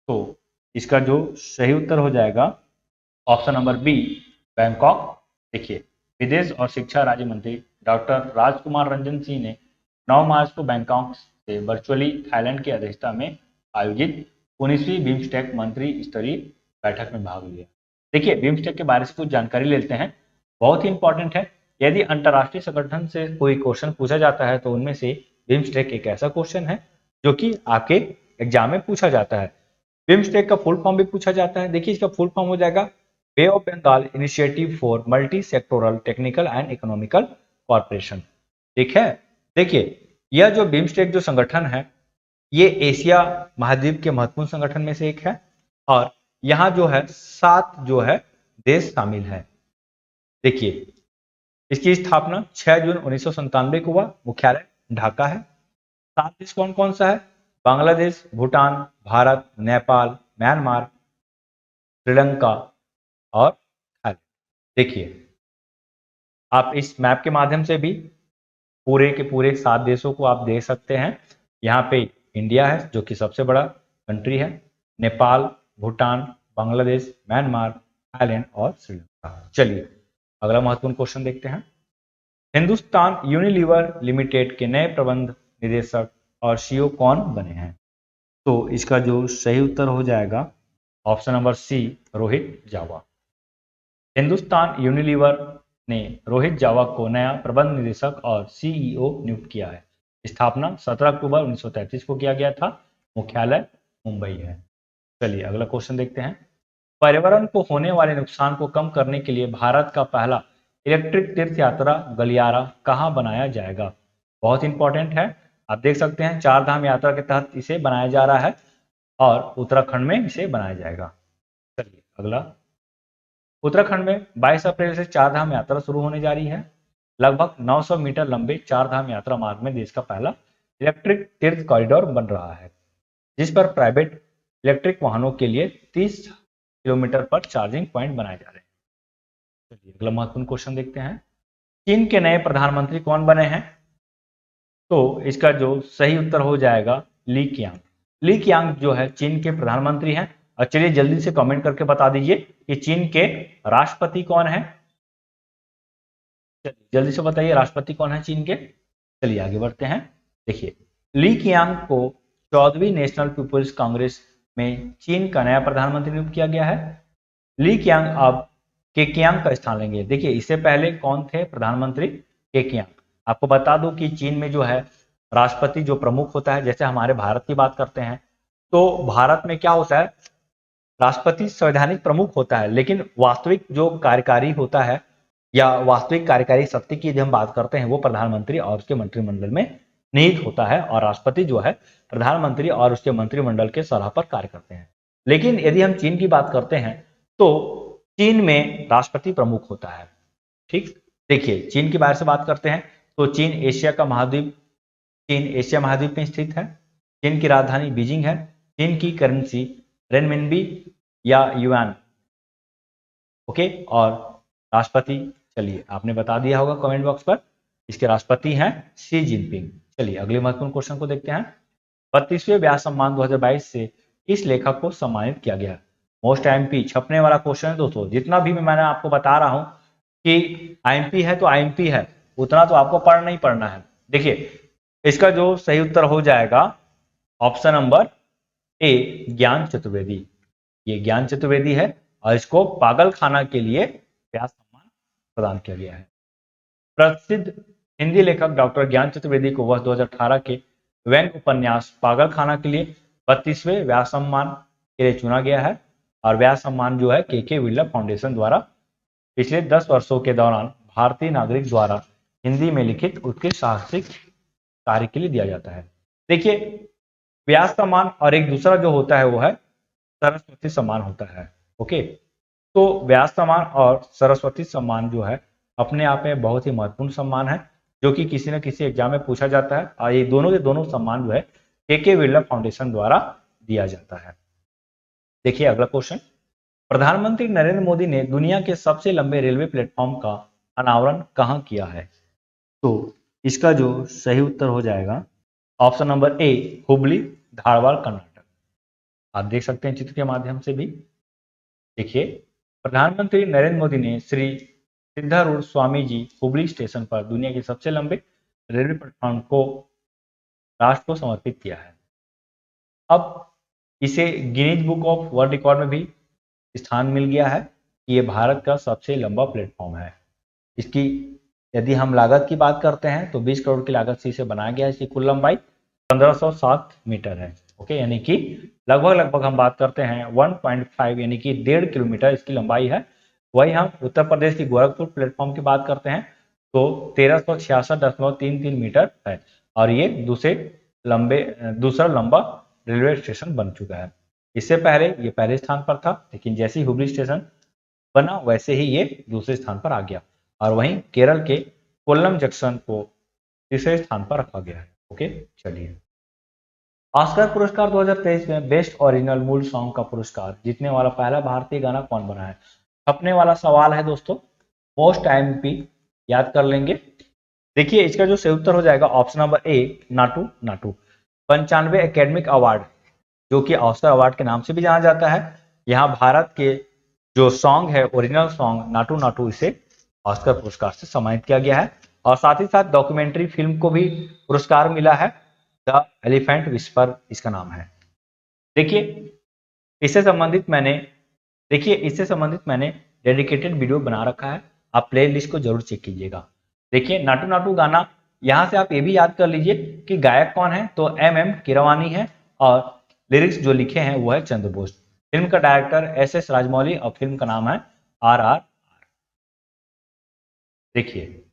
तो इसका जो सही उत्तर हो जाएगा ऑप्शन नंबर बी, बैंकॉक। देखिए, विदेश और शिक्षा राज्य मंत्री डॉक्टर राजकुमार रंजन सिंह ने 9 मार्च को बैंकॉक से वर्चुअली थाईलैंड की अध्यक्षता में आयोजित 19वीं बिम्स्टेक मंत्री स्तरीय बैठक में भाग लिया। देखिए, बिम्स्टेक के बारे में कुछ जानकारी लेते हैं, बहुत ही इंपॉर्टेंट है। यदि अंतर्राष्ट्रीय संगठन से कोई क्वेश्चन पूछा जाता है तो उनमें से बिम्स्टेक एक ऐसा क्वेश्चन है जो कि आपके एग्जाम में पूछा जाता है। बिम्स्टेक का फुल फॉर्म भी पूछा जाता है। देखिए, इसका फुल फॉर्म हो जाएगा bay of Bengal initiative for multi sectoral technical and economical corporation. ठीक है, देखिए यह जो बिम्स्टेक जो संगठन है ये एशिया महाद्वीप के महत्वपूर्ण संगठन में से एक है और यहाँ जो है 7 जो है देश शामिल है। देखिए, इसकी स्थापना 6 जून 1997 को हुआ। मुख्यालय ढाका है। 7 देश कौन कौन सा है? बांग्लादेश, भूटान, भारत, नेपाल, म्यांमार, श्रीलंका और थाईलैंड। देखिए, आप इस मैप के माध्यम से भी पूरे के पूरे 7 देशों को आप देख सकते हैं। यहाँ पे इंडिया है जो कि सबसे बड़ा कंट्री है, नेपाल, भूटान, बांग्लादेश, म्यांमार, थाईलैंड और श्रीलंका। चलिए अगला महत्वपूर्ण क्वेश्चन देखते हैं। हिंदुस्तान यूनिलीवर लिमिटेड के नए प्रबंध निदेशक और सीईओ कौन बने हैं? तो इसका जो सही उत्तर हो जाएगा ऑप्शन नंबर सी, रोहित जावा। हिंदुस्तान यूनिलीवर ने रोहित जावा को नया प्रबंध निदेशक और सीईओ नियुक्त किया है। स्थापना 17 अक्टूबर 1933 को किया गया था। मुख्यालय मुंबई है। चलिए अगला क्वेश्चन देखते हैं। पर्यावरण को होने वाले नुकसान को कम करने के लिए भारत का पहला इलेक्ट्रिक तीर्थ यात्रा गलियारा कहाँ बनाया जाएगा? बहुत इंपॉर्टेंट है। आप देख सकते हैं 4 धाम यात्रा के तहत इसे बनाया जा रहा है और उत्तराखंड में इसे बनाया जाएगा। चलिए अगला, उत्तराखंड में 22 अप्रैल से 4 धाम यात्रा शुरू होने जा रही है। लगभग 900 मीटर लंबे 4 धाम यात्रा मार्ग में देश का पहला इलेक्ट्रिक तीर्थ कॉरिडोर बन रहा है, जिस पर प्राइवेट इलेक्ट्रिक वाहनों के लिए 30 किलोमीटर पर चार्जिंग पॉइंट बनाए जा रहे हैं। चलिए अगला महत्वपूर्ण क्वेश्चन देखते हैं। चीन के नए प्रधानमंत्री कौन बने हैं? तो इसका जो सही उत्तर हो जाएगा ली कियांग। ली कियांग जो है चीन के प्रधानमंत्री हैं। और चलिए जल्दी से कमेंट करके बता दीजिए कि चीन के राष्ट्रपति कौन है। जल्दी से बताइए राष्ट्रपति कौन है चीन के। चलिए आगे बढ़ते हैं। देखिए, ली कियांग को 14वीं नेशनल पीपुल्स कांग्रेस में चीन का नया प्रधानमंत्री नियुक्त किया गया है। ली कियांग अब के कियांग का स्थान लेंगे। देखिए, इससे पहले कौन थे प्रधानमंत्री? के कियांग। आपको बता दूं कि चीन में जो है राष्ट्रपति जो प्रमुख होता है, जैसे हमारे भारत की बात करते हैं तो भारत में क्या होता है, राष्ट्रपति संवैधानिक प्रमुख होता है, लेकिन वास्तविक जो कार्यकारी होता है या वास्तविक कार्यकारी शक्ति की यदि हम बात करते हैं वो प्रधानमंत्री और उसके मंत्रिमंडल में निहित होता है और राष्ट्रपति जो है प्रधानमंत्री और उसके मंत्रिमंडल के सलाह पर कार्य करते हैं। लेकिन यदि हम चीन की बात करते हैं तो चीन में राष्ट्रपति प्रमुख होता है। ठीक, देखिए चीन के बारे से बात करते हैं तो चीन एशिया महाद्वीप में स्थित है। चीन की राजधानी बीजिंग है। चीन की करेंसी रेनमिनबी या युआन। ओके, और राष्ट्रपति चलिए आपने बता दिया होगा कमेंट बॉक्स पर, इसके राष्ट्रपति हैं शी जिनपिंग। चलिए अगले महत्वपूर्ण क्वेश्चन को देखते हैं। 32वें व्यास सम्मान 2022 से इस लेखक को सम्मानित किया गया। मोस्ट आईएमपी छपने वाला क्वेश्चन है दोस्तों। जितना भी मैंने आपको बता रहा हूं कि आईएमपी है तो आईएमपी है, उतना तो आपको पढ़ना ही पढ़ना है। देखिए, इसका जो सही उत्तर हो जाएगा ऑप्शन नंबर ए, ज्ञान चतुर्वेदी। ये ज्ञान चतुर्वेदी है और इसको पागल खाना के लिए व्यास सम्मान प्रदान किया गया है। प्रसिद्ध हिंदी लेखक डॉक्टर ज्ञान चतुर्वेदी को वर्ष 2018 के व्यंग्य उपन्यास पागल खाना के लिए 32वें व्यास सम्मान के लिए चुना गया है। और व्यास सम्मान जो है के बिरला फाउंडेशन द्वारा पिछले 10 वर्षों के दौरान भारतीय नागरिक द्वारा हिंदी में लिखित उत्कृष्ट साहसिक कार्य के लिए दिया जाता है। देखिए, व्यास सम्मान और एक दूसरा जो होता है वो है सरस्वती सम्मान होता है। ओके, तो व्यास सम्मान और सरस्वती सम्मान जो है अपने आप में बहुत ही महत्वपूर्ण सम्मान है, जो कि किसी न किसी एग्जाम में पूछा जाता है। और ये दोनों के दोनों सम्मान जो है के बिरला फाउंडेशन द्वारा दिया जाता है। देखिए अगला क्वेश्चन, प्रधानमंत्री नरेंद्र मोदी ने दुनिया के सबसे लंबे रेलवे प्लेटफॉर्म का अनावरण कहां किया है? तो इसका जो सही उत्तर हो जाएगा ऑप्शन नंबर ए, हुबली, धारवाड़, कर्नाटक। आप देख सकते हैं चित्र के माध्यम से भी। देखिए, प्रधानमंत्री नरेंद्र मोदी ने श्री सिद्धारूढ़ स्वामी जी हुबली स्टेशन पर दुनिया के सबसे लंबे रेलवे प्लेटफॉर्म को राष्ट्र को समर्पित किया है। अब इसे Guinness book of world record में भी स्थान मिल गया है कि ये भारत का सबसे लंबा प्लेटफॉर्म है। इसकी यदि हम लागत की बात करते हैं तो 20 करोड़ की लागत से इसे बनाया गया है। इसकी कुल लंबाई 1507 मीटर है। ओके, यानी कि लगभग हम बात करते हैं 1.5 यानी कि 1.5 किलोमीटर इसकी लंबाई है। वही हम उत्तर प्रदेश की गोरखपुर प्लेटफॉर्म की बात करते हैं तो 1366.33 मीटर है और ये दूसरा लंबा रेलवे स्टेशन बन चुका है। इससे पहले ये पहले स्थान पर था, लेकिन जैसे ही हुबली स्टेशन बना वैसे ही ये दूसरे स्थान पर आ गया और वहीं केरल के कोल्लम जंक्शन को तीसरे स्थान पर रखा गया है। ओके, चलिए, ऑस्कर पुरस्कार 2023 में बेस्ट ओरिजिनल मूल सॉन्ग का पुरस्कार जीतने वाला पहला भारतीय गाना कौन बना है? छपने वाला सवाल है दोस्तों, मोस्ट आईएमपी याद कर लेंगे। देखिए, इसका जो सही उत्तर हो जाएगा option number A, Naatu Naatu. 95वें एकेडमिक अवार्ड जो कि ऑस्कर अवार्ड के नाम से भी जाना जाता है, यहाँ भारत के जो सॉन्ग है ओरिजिनल सॉन्ग नाटू नाटू, इसे ऑस्कर पुरस्कार से सम्मानित किया गया है। और साथ ही साथ डॉक्यूमेंट्री फिल्म को भी पुरस्कार मिला है, द एलिफेंट विस्पर इसका नाम है। देखिए, इससे संबंधित मैंने डेडिकेटेड वीडियो बना रखा है, आप प्ले लिस्ट को जरूर चेक कीजिएगा। देखिए, नाटू नाटू गाना, यहाँ से आप ये भी याद कर लीजिए कि गायक कौन है, तो एम कीरवानी है और लिरिक्स जो लिखे हैं वो है चंद्रबोस। फिल्म का डायरेक्टर एस राजमौली और फिल्म का नाम है RRR। देखिए,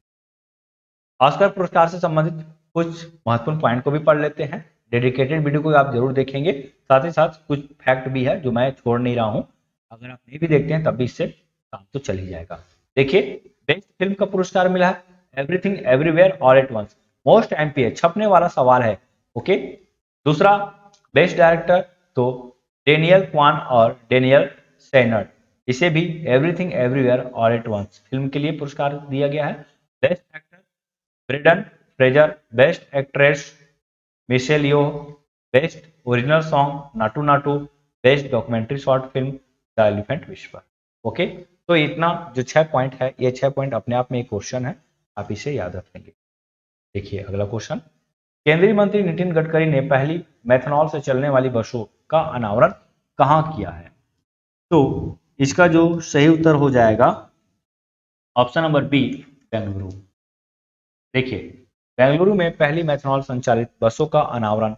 ऑस्कर पुरस्कार से संबंधित कुछ महत्वपूर्ण पॉइंट को भी पढ़ लेते हैं। डेडिकेटेड वीडियो को आप जरूर देखेंगे, साथ ही साथ कुछ फैक्ट भी है जो मैं छोड़ नहीं रहा हूं, अगर आप नहीं भी देखते हैं तब भी इससे काम तो चल ही जाएगा। देखिए, बेस्ट फिल्म का पुरस्कार मिला है everything everywhere all at once, most MP, छपने वाला सवाल है। ओके, दूसरा बेस्ट डायरेक्टर तो डेनियल क्वान और डेनियल स्टेनर्ड, इसे भी everything everywhere all at once film के लिए पुरस्कार दिया गया है। Best actor Brendan Fraser, best actress Michelle Yeoh, best original song Naatu Naatu, best documentary short film the elephant whisper. Okay, तो इतना जो 6 पॉइंट है, ये 6 पॉइंट अपने आप में एक क्वेश्चन है, आप इसे याद रखेंगे। देखिए अगला क्वेश्चन, केंद्रीय मंत्री नितिन गडकरी ने पहली मेथनॉल से चलने वाली बसों का अनावरण कहां किया है? तो इसका जो सही उत्तर हो जाएगा ऑप्शन नंबर बी, बेंगलुरु। देखिए, बेंगलुरु में पहली मेथनॉल संचालित बसों का अनावरण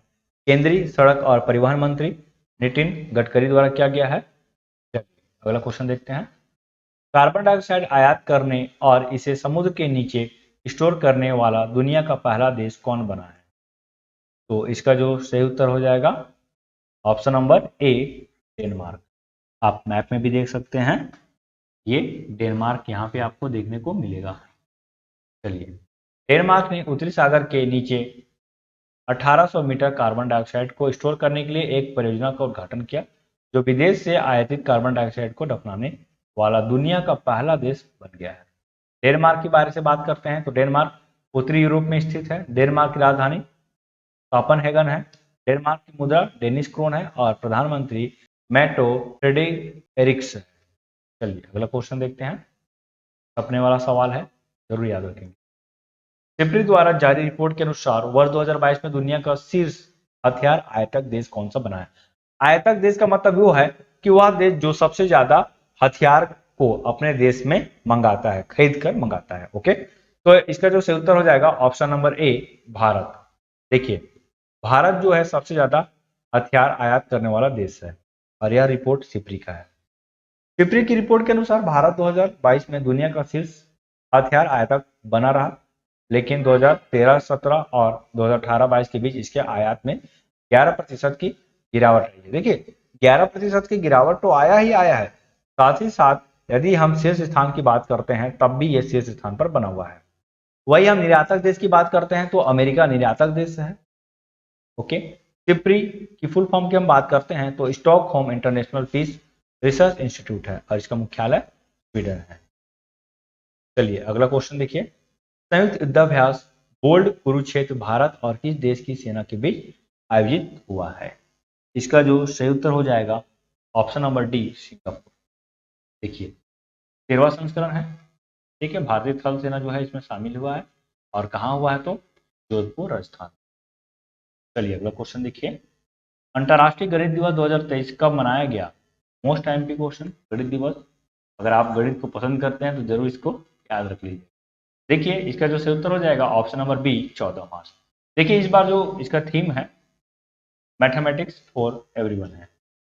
केंद्रीय सड़क और परिवहन मंत्री नितिन गडकरी द्वारा किया गया है। अगला क्वेश्चन देखते हैं, कार्बन डाइऑक्साइड आयात करने और इसे समुद्र के नीचे स्टोर करने वाला दुनिया का पहला देश कौन बना है? तो इसका जो सही उत्तर हो जाएगा ऑप्शन नंबर ए, डेनमार्क। आप मैप में भी देख सकते हैं, ये डेनमार्क यहाँ पे आपको देखने को मिलेगा। चलिए, डेनमार्क ने उत्तरी सागर के नीचे 1800 मीटर कार्बन डाइऑक्साइड को स्टोर करने के लिए एक परियोजना का उद्घाटन किया, जो विदेश से आयातित कार्बन डाइऑक्साइड को दफनाने वाला दुनिया का पहला देश बन गया है। डेनमार्क के बारे से बात करते हैं तो डेनमार्क उत्तरी यूरोप में स्थित है। डेनमार्क की राजधानी कोपेनहेगन है। डेनमार्क की मुद्रा डेनिश क्रोन है और प्रधानमंत्री मैटो फ्रेडरिक्स है। चलिए अगला क्वेश्चन देखते हैं, अपने वाला सवाल है, जरूर याद रखेंगे। सिप्री द्वारा जारी रिपोर्ट के अनुसार वर्ष 2022 में दुनिया का शीर्ष हथियार आयतक देश कौन सा बना है? आयतक देश का मतलब वो है कि वह देश जो सबसे ज्यादा हथियार को अपने देश में मंगाता है, खरीद कर मंगाता है। ओके, तो इसका जो सही उत्तर हो जाएगा ऑप्शन नंबर ए, भारत। देखिए, भारत जो है सबसे ज्यादा हथियार आयात करने वाला देश है, और यह रिपोर्ट सिप्री का है। सिप्री की रिपोर्ट के अनुसार भारत 2022 में दुनिया का शीर्ष हथियार आयातक बना रहा, लेकिन 2013-17 और 2018-22 के बीच इसके आयात में 11% की गिरावट रही है। देखिए, 11% की गिरावट तो आया ही आया है, साथ ही साथ यदि हम शीर्ष स्थान की बात करते हैं तब भी ये शीर्ष स्थान पर बना हुआ है। वही हम निर्यातक देश की बात करते हैं तो अमेरिका निर्यातक देश है। ओके, सिप्री की फुल फॉर्म की हम बात करते हैं तो Stockholm International Peace Research Institute है, और इसका मुख्यालय स्वीडन है। चलिए अगला क्वेश्चन देखिए, संयुक्त युद्धाभ्यास बोल्ड कुरुक्षेत्र भारत और किस देश की सेना के बीच आयोजित हुआ है? इसका जो सही उत्तर हो जाएगा ऑप्शन नंबर डी, सिंगापुर। देखिए, 13वां संस्करण है, ठीक है, भारतीय थल सेना जो है इसमें शामिल हुआ है, और कहाँ हुआ है तो जोधपुर, राजस्थान। चलिए अगला क्वेश्चन देखिए, अंतर्राष्ट्रीय गणित दिवस 2023 कब मनाया गया? मोस्ट टाइम की क्वेश्चन, गणित दिवस। अगर आप गणित को पसंद करते हैं तो जरूर इसको याद रख लीजिए। देखिए, इसका जो सही उत्तर हो जाएगा ऑप्शन नंबर बी, 14 मार्च। देखिए, इस बार जो इसका थीम है मैथमेटिक्स फॉर एवरीवन है।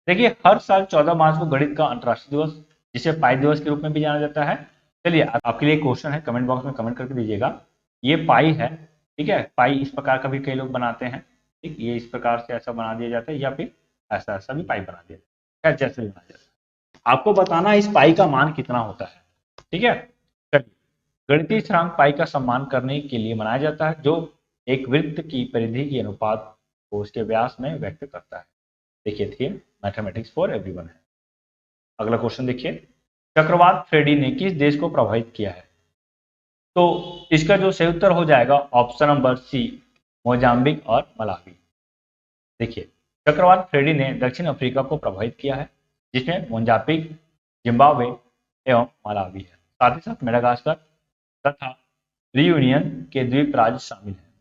देखिए, हर साल 14 मार्च को गणित का अंतर्राष्ट्रीय दिवस, जिसे पाई दिवस के रूप में भी जाना जाता है। चलिए, आपके लिए क्वेश्चन है, कमेंट बॉक्स में कमेंट करके दीजिएगा। ये पाई है, ठीक है, पाई इस प्रकार का भी कई लोग बनाते हैं, ठीक, ये इस प्रकार से ऐसा बना दिया जाता है, या फिर ऐसा ऐसा भी पाई बना दिया जाता है, जैसे भी बना जाता है। आपको बताना है इस पाई का मान कितना होता है, ठीक है। चलिए, गणितीय स्थिरांक पाई का सम्मान करने के लिए मनाया जाता है, जो एक वृत्त की परिधि के अनुपात को उसके व्यास में व्यक्त करता है। देखिए, थीम मैथमेटिक्स फॉर एवरीवन है। अगला क्वेश्चन देखिए, चक्रवात फ्रेडी ने किस देश को प्रभावित किया है? तो इसका जो सही उत्तर हो जाएगा ऑप्शन नंबर सी, मोजाम्बिक और मलावी। देखिए, चक्रवात फ्रेडी ने दक्षिण अफ्रीका को प्रभावित किया है, जिसमें मोजाम्बिक, जिम्बाब्वे एवं मलावी है। साथ ही साथ मेडागास्कर तथा रियूनियन के द्वीप राज्य शामिल हैं।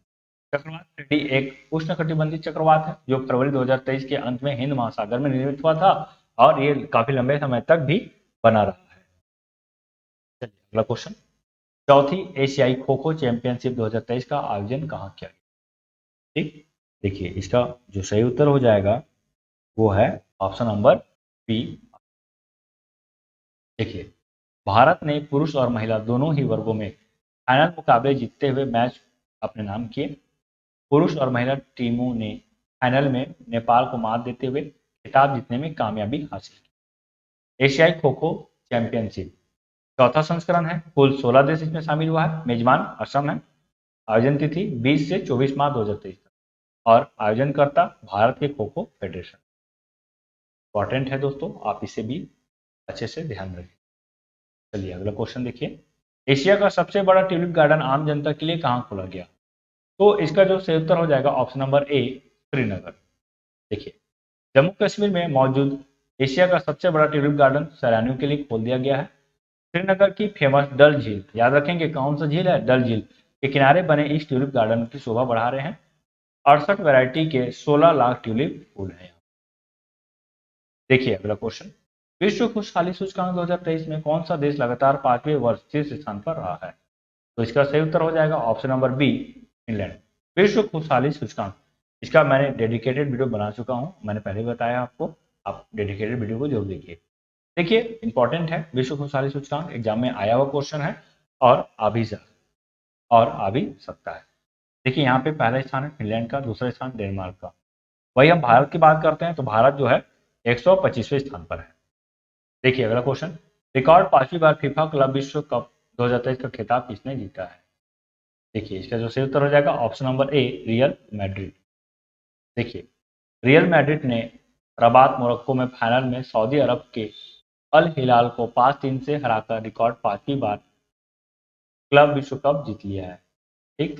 चक्रवात फ्रेडी एक उष्णकटिबंधीय चक्रवात है जो फरवरी 2023 के अंत में हिंद महासागर में निर्मित हुआ था, और ये काफी लंबे समय तक भी बना रहा है। चलिए अगला क्वेश्चन, चौथी एशियाई खो खो चैंपियनशिप 2023 का आयोजन कहाँ किया गया? ठीक, देखिए, इसका जो सही उत्तर हो जाएगा वो है ऑप्शन नंबर बी। देखिए, भारत ने पुरुष और महिला दोनों ही वर्गों में फाइनल मुकाबले जीतते हुए मैच अपने नाम किए। पुरुष और महिला टीमों ने फाइनल में नेपाल को मात देते हुए खिताब जीतने में कामयाबी हासिल की। एशियाई खो खो चैंपियनशिप चौथा संस्करण है, कुल 16 देश इसमें शामिल हुआ है। मेजबान असम है। आयोजन तिथि 20 से 24 मार्च 2023 तक, और आयोजनकर्ता भारत के खो खो फेडरेशन। इंपॉर्टेंट है दोस्तों, आप इसे भी अच्छे से ध्यान रखें। चलिए अगला क्वेश्चन देखिए, एशिया का सबसे बड़ा ट्यूलिप गार्डन आम जनता के लिए कहाँ खोला गया? तो इसका जो सही उत्तर हो जाएगा ऑप्शन नंबर ए, श्रीनगर। देखिए, जम्मू कश्मीर में मौजूद एशिया का सबसे बड़ा ट्यूलिप गार्डन सैलानियों के लिए खोल दिया गया है। श्रीनगर की फेमस डल झील, याद रखेंगे कौन सा झील है, डल झील के किनारे बने इस ट्यूलिप गार्डन की शोभा बढ़ा रहे हैं। 68 वैरायटी के 16 लाख ट्यूलिप फूल हैं। देखिए अगला क्वेश्चन, विश्व खुशहाली सूचकांक 2023 में कौन सा देश लगातार 5वें वर्ष शीर्ष स्थान पर रहा है? तो इसका सही उत्तर हो जाएगा ऑप्शन नंबर बी, फिनलैंड। विश्व खुशहाली सूचकांक, इसका मैंने डेडिकेटेड वीडियो बना चुका हूं, मैंने पहले बताया आपको, आप डेडिकेटेड वीडियो को जरूर देखिए। देखिए, इंपॉर्टेंट है, विश्व खुशहाली सूचकांक एग्जाम में आया हुआ क्वेश्चन है, और आ भी सकता है। देखिए, यहाँ पे पहला स्थान है फिनलैंड का, दूसरा स्थान डेनमार्क का। वही हम भारत की बात करते हैं तो भारत जो है 125वें स्थान पर है। देखिए अगला क्वेश्चन, रिकॉर्ड 5वीं बार फीफा क्लब विश्व कप 2023 का खिताब किसने जीता है? देखिए, इसका जो सही उत्तर हो जाएगा ऑप्शन नंबर ए, रियल मैड्रिड। देखिए, रियल मैड्रिड ने रबात मोरक्को में फाइनल में सऊदी अरब के अल हिलाल को 5-3 से हराकर रिकॉर्ड 5वीं बार क्लब विश्व कप जीत लिया है। ठीक,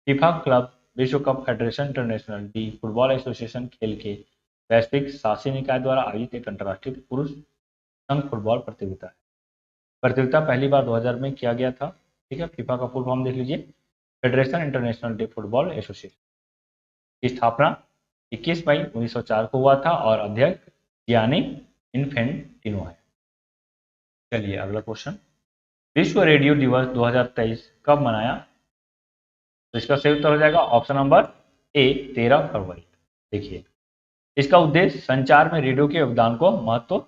फीफा क्लब विश्व cup federation international D football association खेल के वैश्विक शासी निकाय द्वारा आयोजित एक अंतर्राष्ट्रीय पुरुष संघ फुटबॉल प्रतियोगिता है। प्रतियोगिता पहली बार 2000 में किया गया था। ठीक है, फीफा का फुल फॉर्म देख लीजिए, federation international day football association की स्थापना 21 मई 1904 को हुआ था, और अध्यक्ष जियानी इन्फेंटिनो है। चलिए अगला क्वेश्चन, विश्व रेडियो दिवस 2023 कब मनाया? तो इसका सही उत्तर हो जाएगा ऑप्शन नंबर ए 13 फरवरी। देखिए, इसका उद्देश्य संचार में रेडियो के योगदान को महत्व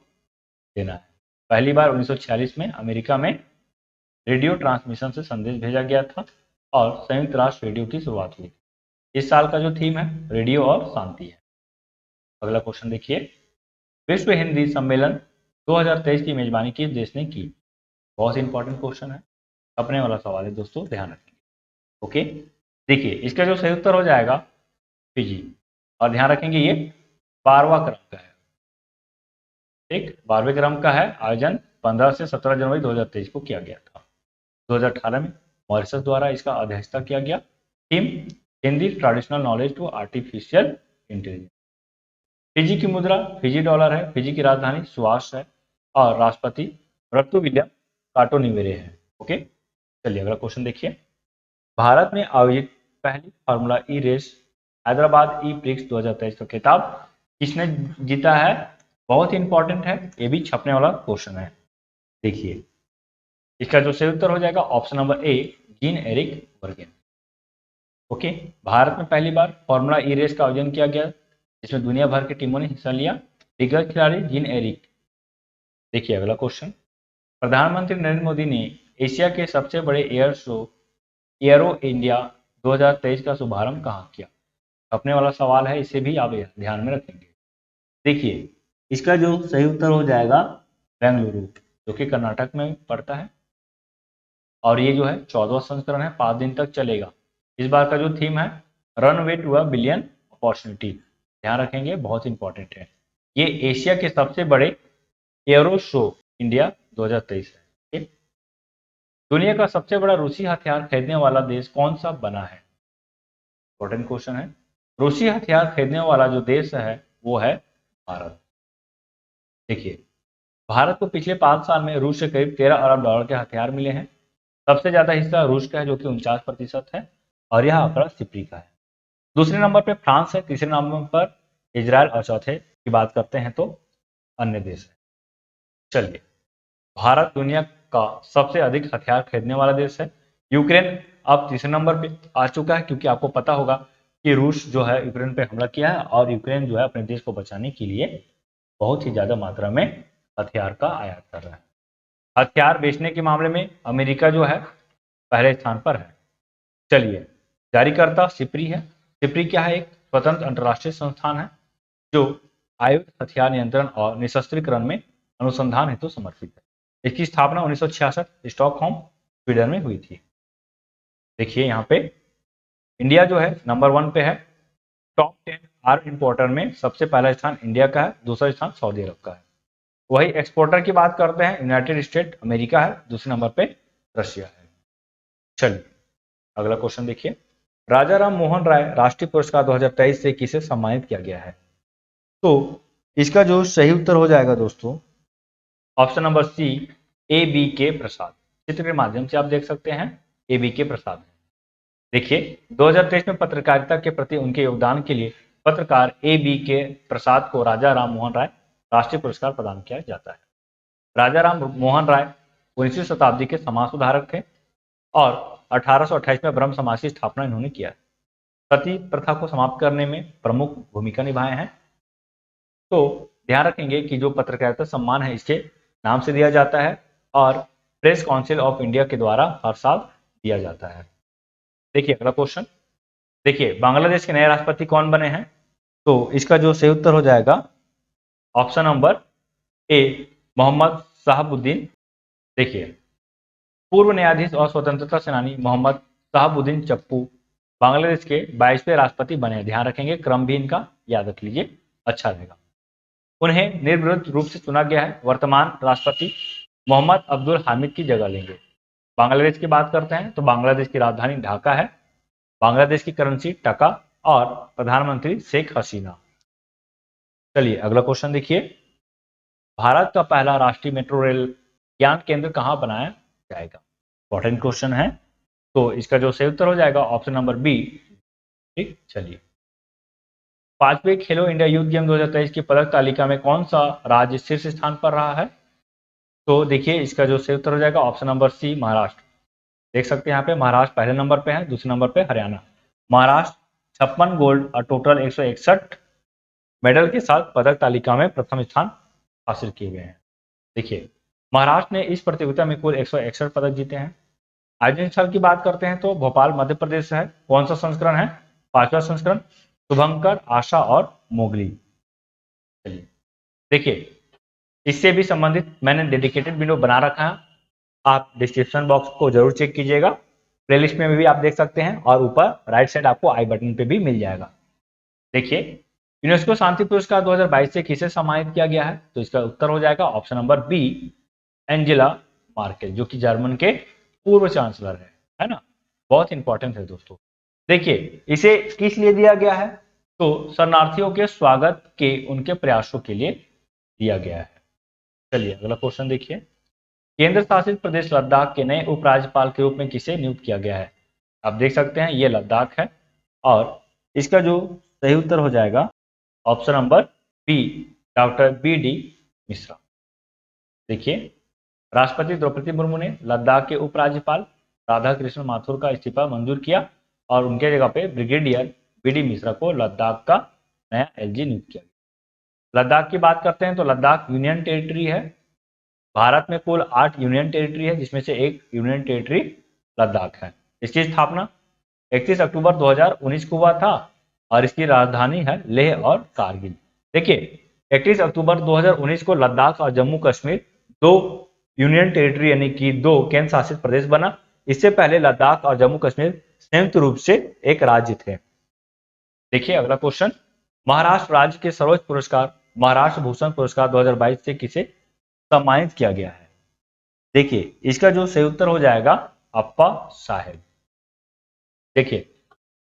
देना है। पहली बार 1946 में अमेरिका में रेडियो ट्रांसमिशन से संदेश भेजा गया था और संयुक्त राष्ट्र रेडियो की शुरुआत हुई। इस साल का जो थीम है रेडियो और शांति है। अगला क्वेश्चन देखिए, विश्व हिंदी सम्मेलन 2023 की मेजबानी किस देश ने की? बहुत इंपॉर्टेंट क्वेश्चन है, अपने वाला सवाल है दोस्तों, ध्यान रखिए। ओके, देखिए इसका जो सही उत्तर हो जाएगा फिजी, और ध्यान रखेंगे ये 12वां क्रम का है। ठीक, 12वें क्रम का है। आयोजन 15 से 17 जनवरी 2023 को किया गया था। 2018 में मॉरिशस द्वारा इसका अध्यक्षता किया गया। Theme Hindi traditional knowledge to artificial intelligence. Fiji की मुद्रा फिजी डॉलर है। फिजी की राजधानी सुआश है और राष्ट्रपति रत्तु विलियम काटोनिवेरे है। ओके, चलिए अगला क्वेश्चन देखिए, भारत में आयोजित पहली फार्मूला ई रेस हैदराबाद ई प्रिक्स 2023 का खिताब किसने जीता है? बहुत ही इंपॉर्टेंट है, ये भी छपने वाला क्वेश्चन है। देखिए, इसका जो सही उत्तर हो जाएगा option number A Jean Eric Vergne. Okay, Bharat में पहली बार फार्मूला ई रेस का आयोजन किया गया जिसमें दुनिया भर की टीमों ने हिस्सा लिया। दिग्गज खिलाड़ी जीन एरिक। देखिए अगला क्वेश्चन, प्रधानमंत्री नरेंद्र मोदी ने एशिया के सबसे बड़े एयर शो एयरो इंडिया 2023 का शुभारंभ कहाँ किया? अपने वाला सवाल है, इसे भी आप ध्यान में रखेंगे। देखिए, इसका जो सही उत्तर हो जाएगा बेंगलुरु, जो कि कर्नाटक में पड़ता है, और ये जो है 14वां संस्करण है, 5 दिन तक चलेगा। इस बार का जो थीम है runway to a billion opportunity. ध्यान रखेंगे, बहुत इंपॉर्टेंट है। ये एशिया के सबसे बड़े एयरो शो इंडिया 2023 है। ठीक? दुनिया का सबसे बड़ा रूसी हथियार खरीदने वाला देश कौन सा बना है? इंपॉर्टेंट क्वेश्चन है। रूसी हथियार खरीदने वाला जो देश है वो है भारत। देखिए, भारत को पिछले 5 साल में रूस से करीब 13 अरब डॉलर के हथियार मिले हैं। सबसे ज्यादा हिस्सा रूस का है जो कि 49% है, और यह आंकड़ा सिपरी का है। दूसरे नंबर पे फ्रांस है, तीसरे नंबर पर इजराइल, और चौथे की बात करते हैं तो अन्य देश है। चलिए, भारत दुनिया का सबसे अधिक हथियार खरीदने वाला देश है। यूक्रेन अब तीसरे नंबर पे आ चुका है, क्योंकि आपको पता होगा कि रूस जो है यूक्रेन पे हमला किया है, और यूक्रेन जो है अपने देश को बचाने के लिए बहुत ही ज्यादा मात्रा में हथियार का आयात कर रहा है। हथियार बेचने के मामले में अमेरिका जो है पहले स्थान पर है। चलिए, जारीकर्ता सिपरी है। सिपरी क्या है? एक स्वतंत्र अंतर्राष्ट्रीय संस्थान है जो आयुध हथियार नियंत्रण और निशस्त्रीकरण में अनुसंधान हेतु समर्पित है। इसकी स्थापना 1966 स्टॉकहोम स्वीडन में हुई थी। देखिए यहाँ पे इंडिया जो है नंबर 1 पे है। टॉप 10 आर्म इंपोर्टर में सबसे पहला स्थान इंडिया का है, दूसरा स्थान सऊदी अरब का है। वही एक्सपोर्टर की बात करते हैं, यूनाइटेड स्टेट अमेरिका है, दूसरे नंबर पे रशिया है। चलिए अगला क्वेश्चन देखिए, राजा राम मोहन राय राष्ट्रीय पुरस्कार 2023 से किसे सम्मानित किया गया है? तो इसका जो सही उत्तर हो जाएगा दोस्तों option number C A B K Prasad. चित्र के माध्यम से आप देख सकते हैं ए बी के प्रसाद। देखिए, 2023 में पत्रकारिता के प्रति उनके योगदान के लिए पत्रकार ए बी के प्रसाद को राजा राम मोहन राय राष्ट्रीय पुरस्कार प्रदान किया जाता है। राजा राम मोहन राय 19वीं शताब्दी के समाज सुधारक थे और 1828 में ब्रह्म समाज की स्थापना इन्होंने किया। सती प्रथा को समाप्त करने में प्रमुख भूमिका निभाए हैं। तो ध्यान रखेंगे कि जो पत्रकारिता सम्मान है इसके नाम से दिया जाता है, और प्रेस काउंसिल ऑफ इंडिया के द्वारा हर साल दिया जाता है। देखिए अगला क्वेश्चन, देखिए बांग्लादेश के नए राष्ट्रपति कौन बने हैं? तो इसका जो सही उत्तर हो जाएगा option number A Mohammad Shahabuddin. देखिए, पूर्व न्यायाधीश और स्वतंत्रता सेनानी मोहम्मद शहाबुद्दीन चप्पू बांग्लादेश के 22वें राष्ट्रपति बने। ध्यान रखेंगे, क्रम भी इनका याद रख लीजिए, अच्छा रहेगा। उन्हें निर्विरोध रूप से चुना गया है। वर्तमान राष्ट्रपति मोहम्मद अब्दुल हामिद की जगह लेंगे। बांग्लादेश की बात करते हैं तो बांग्लादेश की राजधानी ढाका है, बांग्लादेश की करेंसी टका, और प्रधानमंत्री शेख हसीना। चलिए अगला क्वेश्चन देखिए, भारत का पहला राष्ट्रीय मेट्रो रेल ज्ञान केंद्र कहां बनाया जाएगा? इंपॉर्टेंट क्वेश्चन है, तो इसका जो सही उत्तर हो जाएगा ऑप्शन नंबर बी। ठीक, चलिए 5वें खेलो इंडिया यूथ गेम 2023 की पदक तालिका में कौन सा राज्य शीर्ष स्थान पर रहा है? तो देखिए इसका जो सही उत्तर हो जाएगा ऑप्शन नंबर सी, महाराष्ट्र। देख सकते हैं यहाँ पे महाराष्ट्र पहले नंबर पे है, दूसरे नंबर पे हरियाणा। महाराष्ट्र 56 गोल्ड और टोटल 161 मेडल के साथ पदक तालिका में प्रथम स्थान हासिल किए गए हैं। देखिए महाराष्ट्र ने इस प्रतियोगिता में कुल 161 पदक जीते हैं। आयोजन स्थल की बात करते हैं तो भोपाल मध्य प्रदेश है। कौन सा संस्करण है? 5वां संस्करण। शुभंकर, आशा और मोगली। चलिए देखिए इससे भी संबंधित मैंने डेडिकेटेड वीडियो बना रखा है, आप डिस्क्रिप्शन बॉक्स को जरूर चेक कीजिएगा। प्लेलिस्ट में भी आप देख सकते हैं और ऊपर राइट साइड आपको आई बटन पे भी मिल जाएगा। देखिए यूनेस्को शांति पुरस्कार 2022 से किसे सम्मानित किया गया है? तो इसका उत्तर हो जाएगा option number B, Angela Merkel, जो कि जर्मन के पूर्व चांसलर है ना। बहुत इंपॉर्टेंट है दोस्तों। देखिए इसे किस लिए दिया गया है? तो शरणार्थियों के स्वागत के उनके प्रयासों के लिए दिया गया है। चलिए अगला क्वेश्चन देखिए, केंद्र शासित प्रदेश लद्दाख के नए उपराज्यपाल के रूप में किसे नियुक्त किया गया है? आप देख सकते हैं ये लद्दाख है और इसका जो सही उत्तर हो जाएगा option number B, doctor B D Mishra. देखिए राष्ट्रपति द्रौपदी मुर्मू ने लद्दाख के उपराज्यपाल राधा कृष्ण माथुर का इस्तीफा मंजूर किया और उनके जगह पे ब्रिगेडियर बी डी मिश्रा को लद्दाख का नया एलजी नियुक्त किया गया। लद्दाख की बात करते हैं तो लद्दाख यूनियन टेरिटरी है। भारत में कुल 8 यूनियन टेरिटरी है, जिसमें से एक यूनियन टेरिटरी लद्दाख है। इसकी स्थापना 31 अक्टूबर 2019 को हुआ था और इसकी राजधानी है लेह और कारगिल। देखिए 31 अक्टूबर 2019 को लद्दाख और जम्मू कश्मीर दो यूनियन टेरिटरी यानी कि दो केंद्र शासित प्रदेश बना। इससे पहले लद्दाख और जम्मू कश्मीर संयुक्त रूप से एक राज्य थे। देखिए अगला क्वेश्चन, महाराष्ट्र राज्य के सर्वोच्च पुरस्कार महाराष्ट्र भूषण पुरस्कार 2022 से किसे सम्मानित किया गया है? देखिए इसका जो सही उत्तर हो जाएगा अप्पा साहेब। देखिए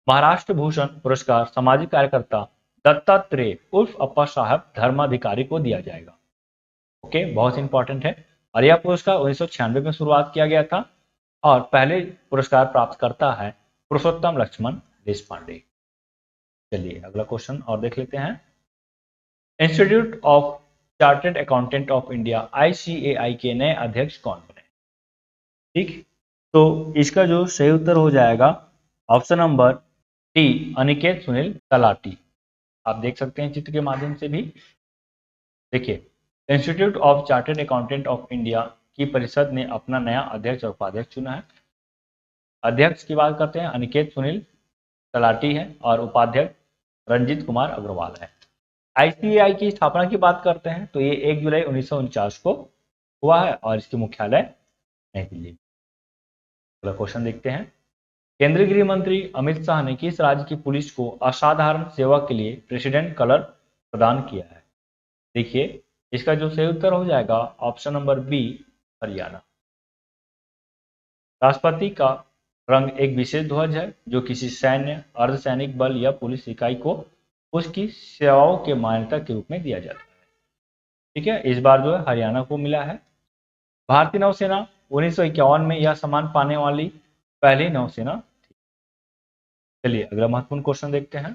महाराष्ट्र भूषण पुरस्कार सामाजिक कार्यकर्ता दत्तात्रेय उर्फ अप्पा साहब धर्माधिकारी को दिया जाएगा। ओके, बहुत इंपॉर्टेंट है। और यह पुरस्कार 1996 में शुरुआत किया गया था और पहले पुरस्कार प्राप्त करता है पुरुषोत्तम लक्ष्मण देशपांडे। चलिए अगला क्वेश्चन और देख लेते हैं, institute of chartered accountant of India ICAI के नए अध्यक्ष कौन बने? ठीक, तो इसका जो सही उत्तर हो जाएगा option number D, Aniket Sunil talati. आप देख सकते हैं चित्र के माध्यम से भी। देखिए institute of chartered accountant of India की परिषद ने अपना नया अध्यक्ष और उपाध्यक्ष चुना है। अध्यक्ष की बात करते हैं अनिकेत सुनील तलाटी है और उपाध्यक्ष रंजीत कुमार अग्रवाल है। ICAI की स्थापना की बात करते हैं तो ये 1 जुलाई 1949 को हुआ है और इसकी मुख्यालय नई दिल्ली। अगला क्वेश्चन देखते हैं, केंद्रीय गृह मंत्री अमित शाह ने किस राज्य की पुलिस को असाधारण सेवा के लिए प्रेसिडेंट कलर प्रदान किया है? देखिए इसका जो सही उत्तर हो जाएगा ऑप्शन नंबर बी, हरियाणा। राष्ट्रपति का रंग एक विशेष ध्वज है जो किसी सैन्य, अर्धसैनिक बल या पुलिस इकाई को उसकी सेवाओं के मान्यता के रूप में दिया जाता है। ठीक है, इस बार जो है हरियाणा को मिला है। भारतीय नौसेना 1951 में यह सम्मान पाने वाली पहली नौसेना थी। चलिए अगला महत्वपूर्ण क्वेश्चन देखते हैं,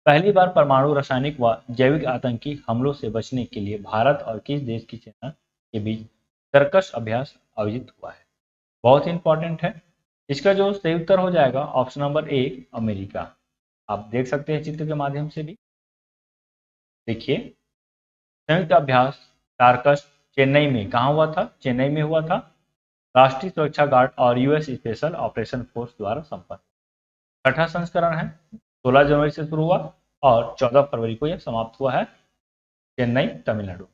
पहली बार परमाणु, रासायनिक व जैविक आतंकी हमलों से बचने के लिए भारत और किस देश की सेना के बीच तरकश अभ्यास आयोजित हुआ है? बहुत इंपॉर्टेंट है। इसका जो सही उत्तर हो जाएगा ऑप्शन नंबर ए, अमेरिका। आप देख सकते हैं चित्र के माध्यम से भी। देखिए संयुक्त अभ्यास टारकस चेन्नई में कहाँ हुआ था? चेन्नई में हुआ था। राष्ट्रीय सुरक्षा गार्ड और US स्पेशल ऑपरेशन फोर्स द्वारा संपन्न 6ठा संस्करण है। 16 जनवरी से शुरू हुआ और 14 फरवरी को यह समाप्त हुआ है चेन्नई, तमिलनाडु।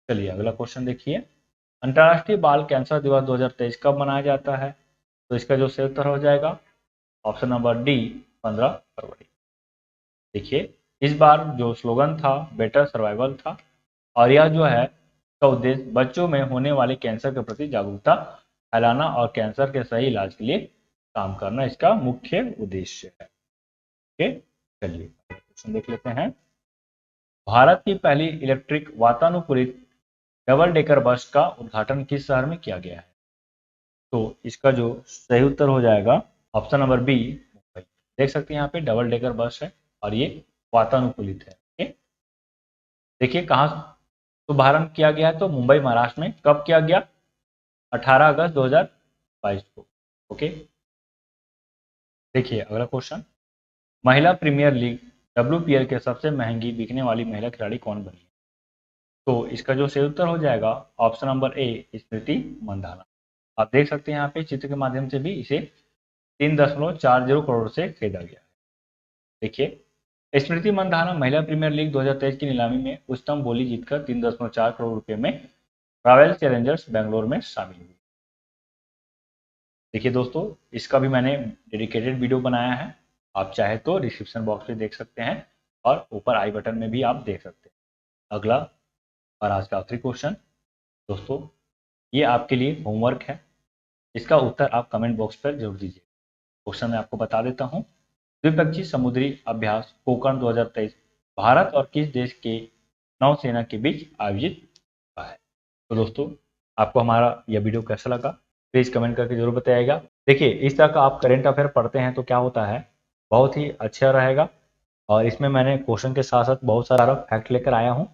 चलिए अगला क्वेश्चन देखिए, अंतर्राष्ट्रीय बाल कैंसर दिवस 2023 कब मनाया जाता है? तो इसका जो सही उत्तर हो जाएगा ऑप्शन नंबर डी, 15 फरवरी। देखिए इस बार जो स्लोगन था बेटर सर्वाइवल था और यह जो है का उद्देश्य बच्चों में होने वाले कैंसर के प्रति जागरूकता फैलाना और कैंसर के सही इलाज के लिए काम करना इसका मुख्य उद्देश्य है। ओके, चलिए क्वेश्चन देख लेते हैं, भारत की पहली इलेक्ट्रिक वातानुकूलित डबल डेकर बस का उद्घाटन किस शहर में किया गया है? तो इसका जो सही उत्तर हो जाएगा ऑप्शन नंबर बी, मुंबई। देख सकते हैं यहाँ पे डबल डेकर बस है और ये वातानुकूलित है। ओके, देखिए कहाँ शुभारंभ किया गया है, तो मुंबई महाराष्ट्र में। कब किया गया? 18 अगस्त 2022 को। ओके, देखिए अगला क्वेश्चन, महिला प्रीमियर लीग WPL के सबसे महंगी बिकने वाली महिला खिलाड़ी कौन बनी है? तो इसका जो सही उत्तर हो जाएगा ऑप्शन नंबर ए, स्मृति मंदाना। आप देख सकते हैं यहाँ पे चित्र के माध्यम से भी इसे 3.40 करोड़ से खरीदा गया है। देखिए स्मृति मंदाना महिला प्रीमियर लीग 2023 की नीलामी में उच्चतम बोली जीतकर 3.4 करोड़ रुपए में रॉयल चैलेंजर्स बेंगलोर में शामिल हुई। देखिए दोस्तों, इसका भी मैंने डेडिकेटेड वीडियो बनाया है, आप चाहे तो डिस्क्रिप्शन बॉक्स में देख सकते हैं और ऊपर आई बटन में भी आप देख सकते हैं। अगला और आज का आखिरी क्वेश्चन दोस्तों, ये आपके लिए होमवर्क है, इसका उत्तर आप कमेंट बॉक्स पर जरूर दीजिए। क्वेश्चन मैं आपको बता देता हूँ, द्विपक्षीय समुद्री अभ्यास कोकण 2023 भारत और किस देश के नौसेना के बीच आयोजित हुआ है? तो दोस्तों, आपको हमारा यह वीडियो कैसा लगा प्लीज़ कमेंट करके जरूर बताइएगा। देखिए इस तरह का आप करेंट अफेयर पढ़ते हैं तो क्या होता है, बहुत ही अच्छा रहेगा, और इसमें मैंने क्वेश्चन के साथ साथ बहुत सारा फैक्ट लेकर आया हूँ।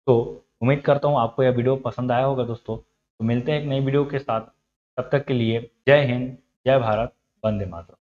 तो उम्मीद करता हूँ आपको यह वीडियो पसंद आया होगा दोस्तों। तो मिलते हैं एक नई वीडियो के साथ, तब तक के लिए जय हिंद, जय भारत, वंदे मातरम।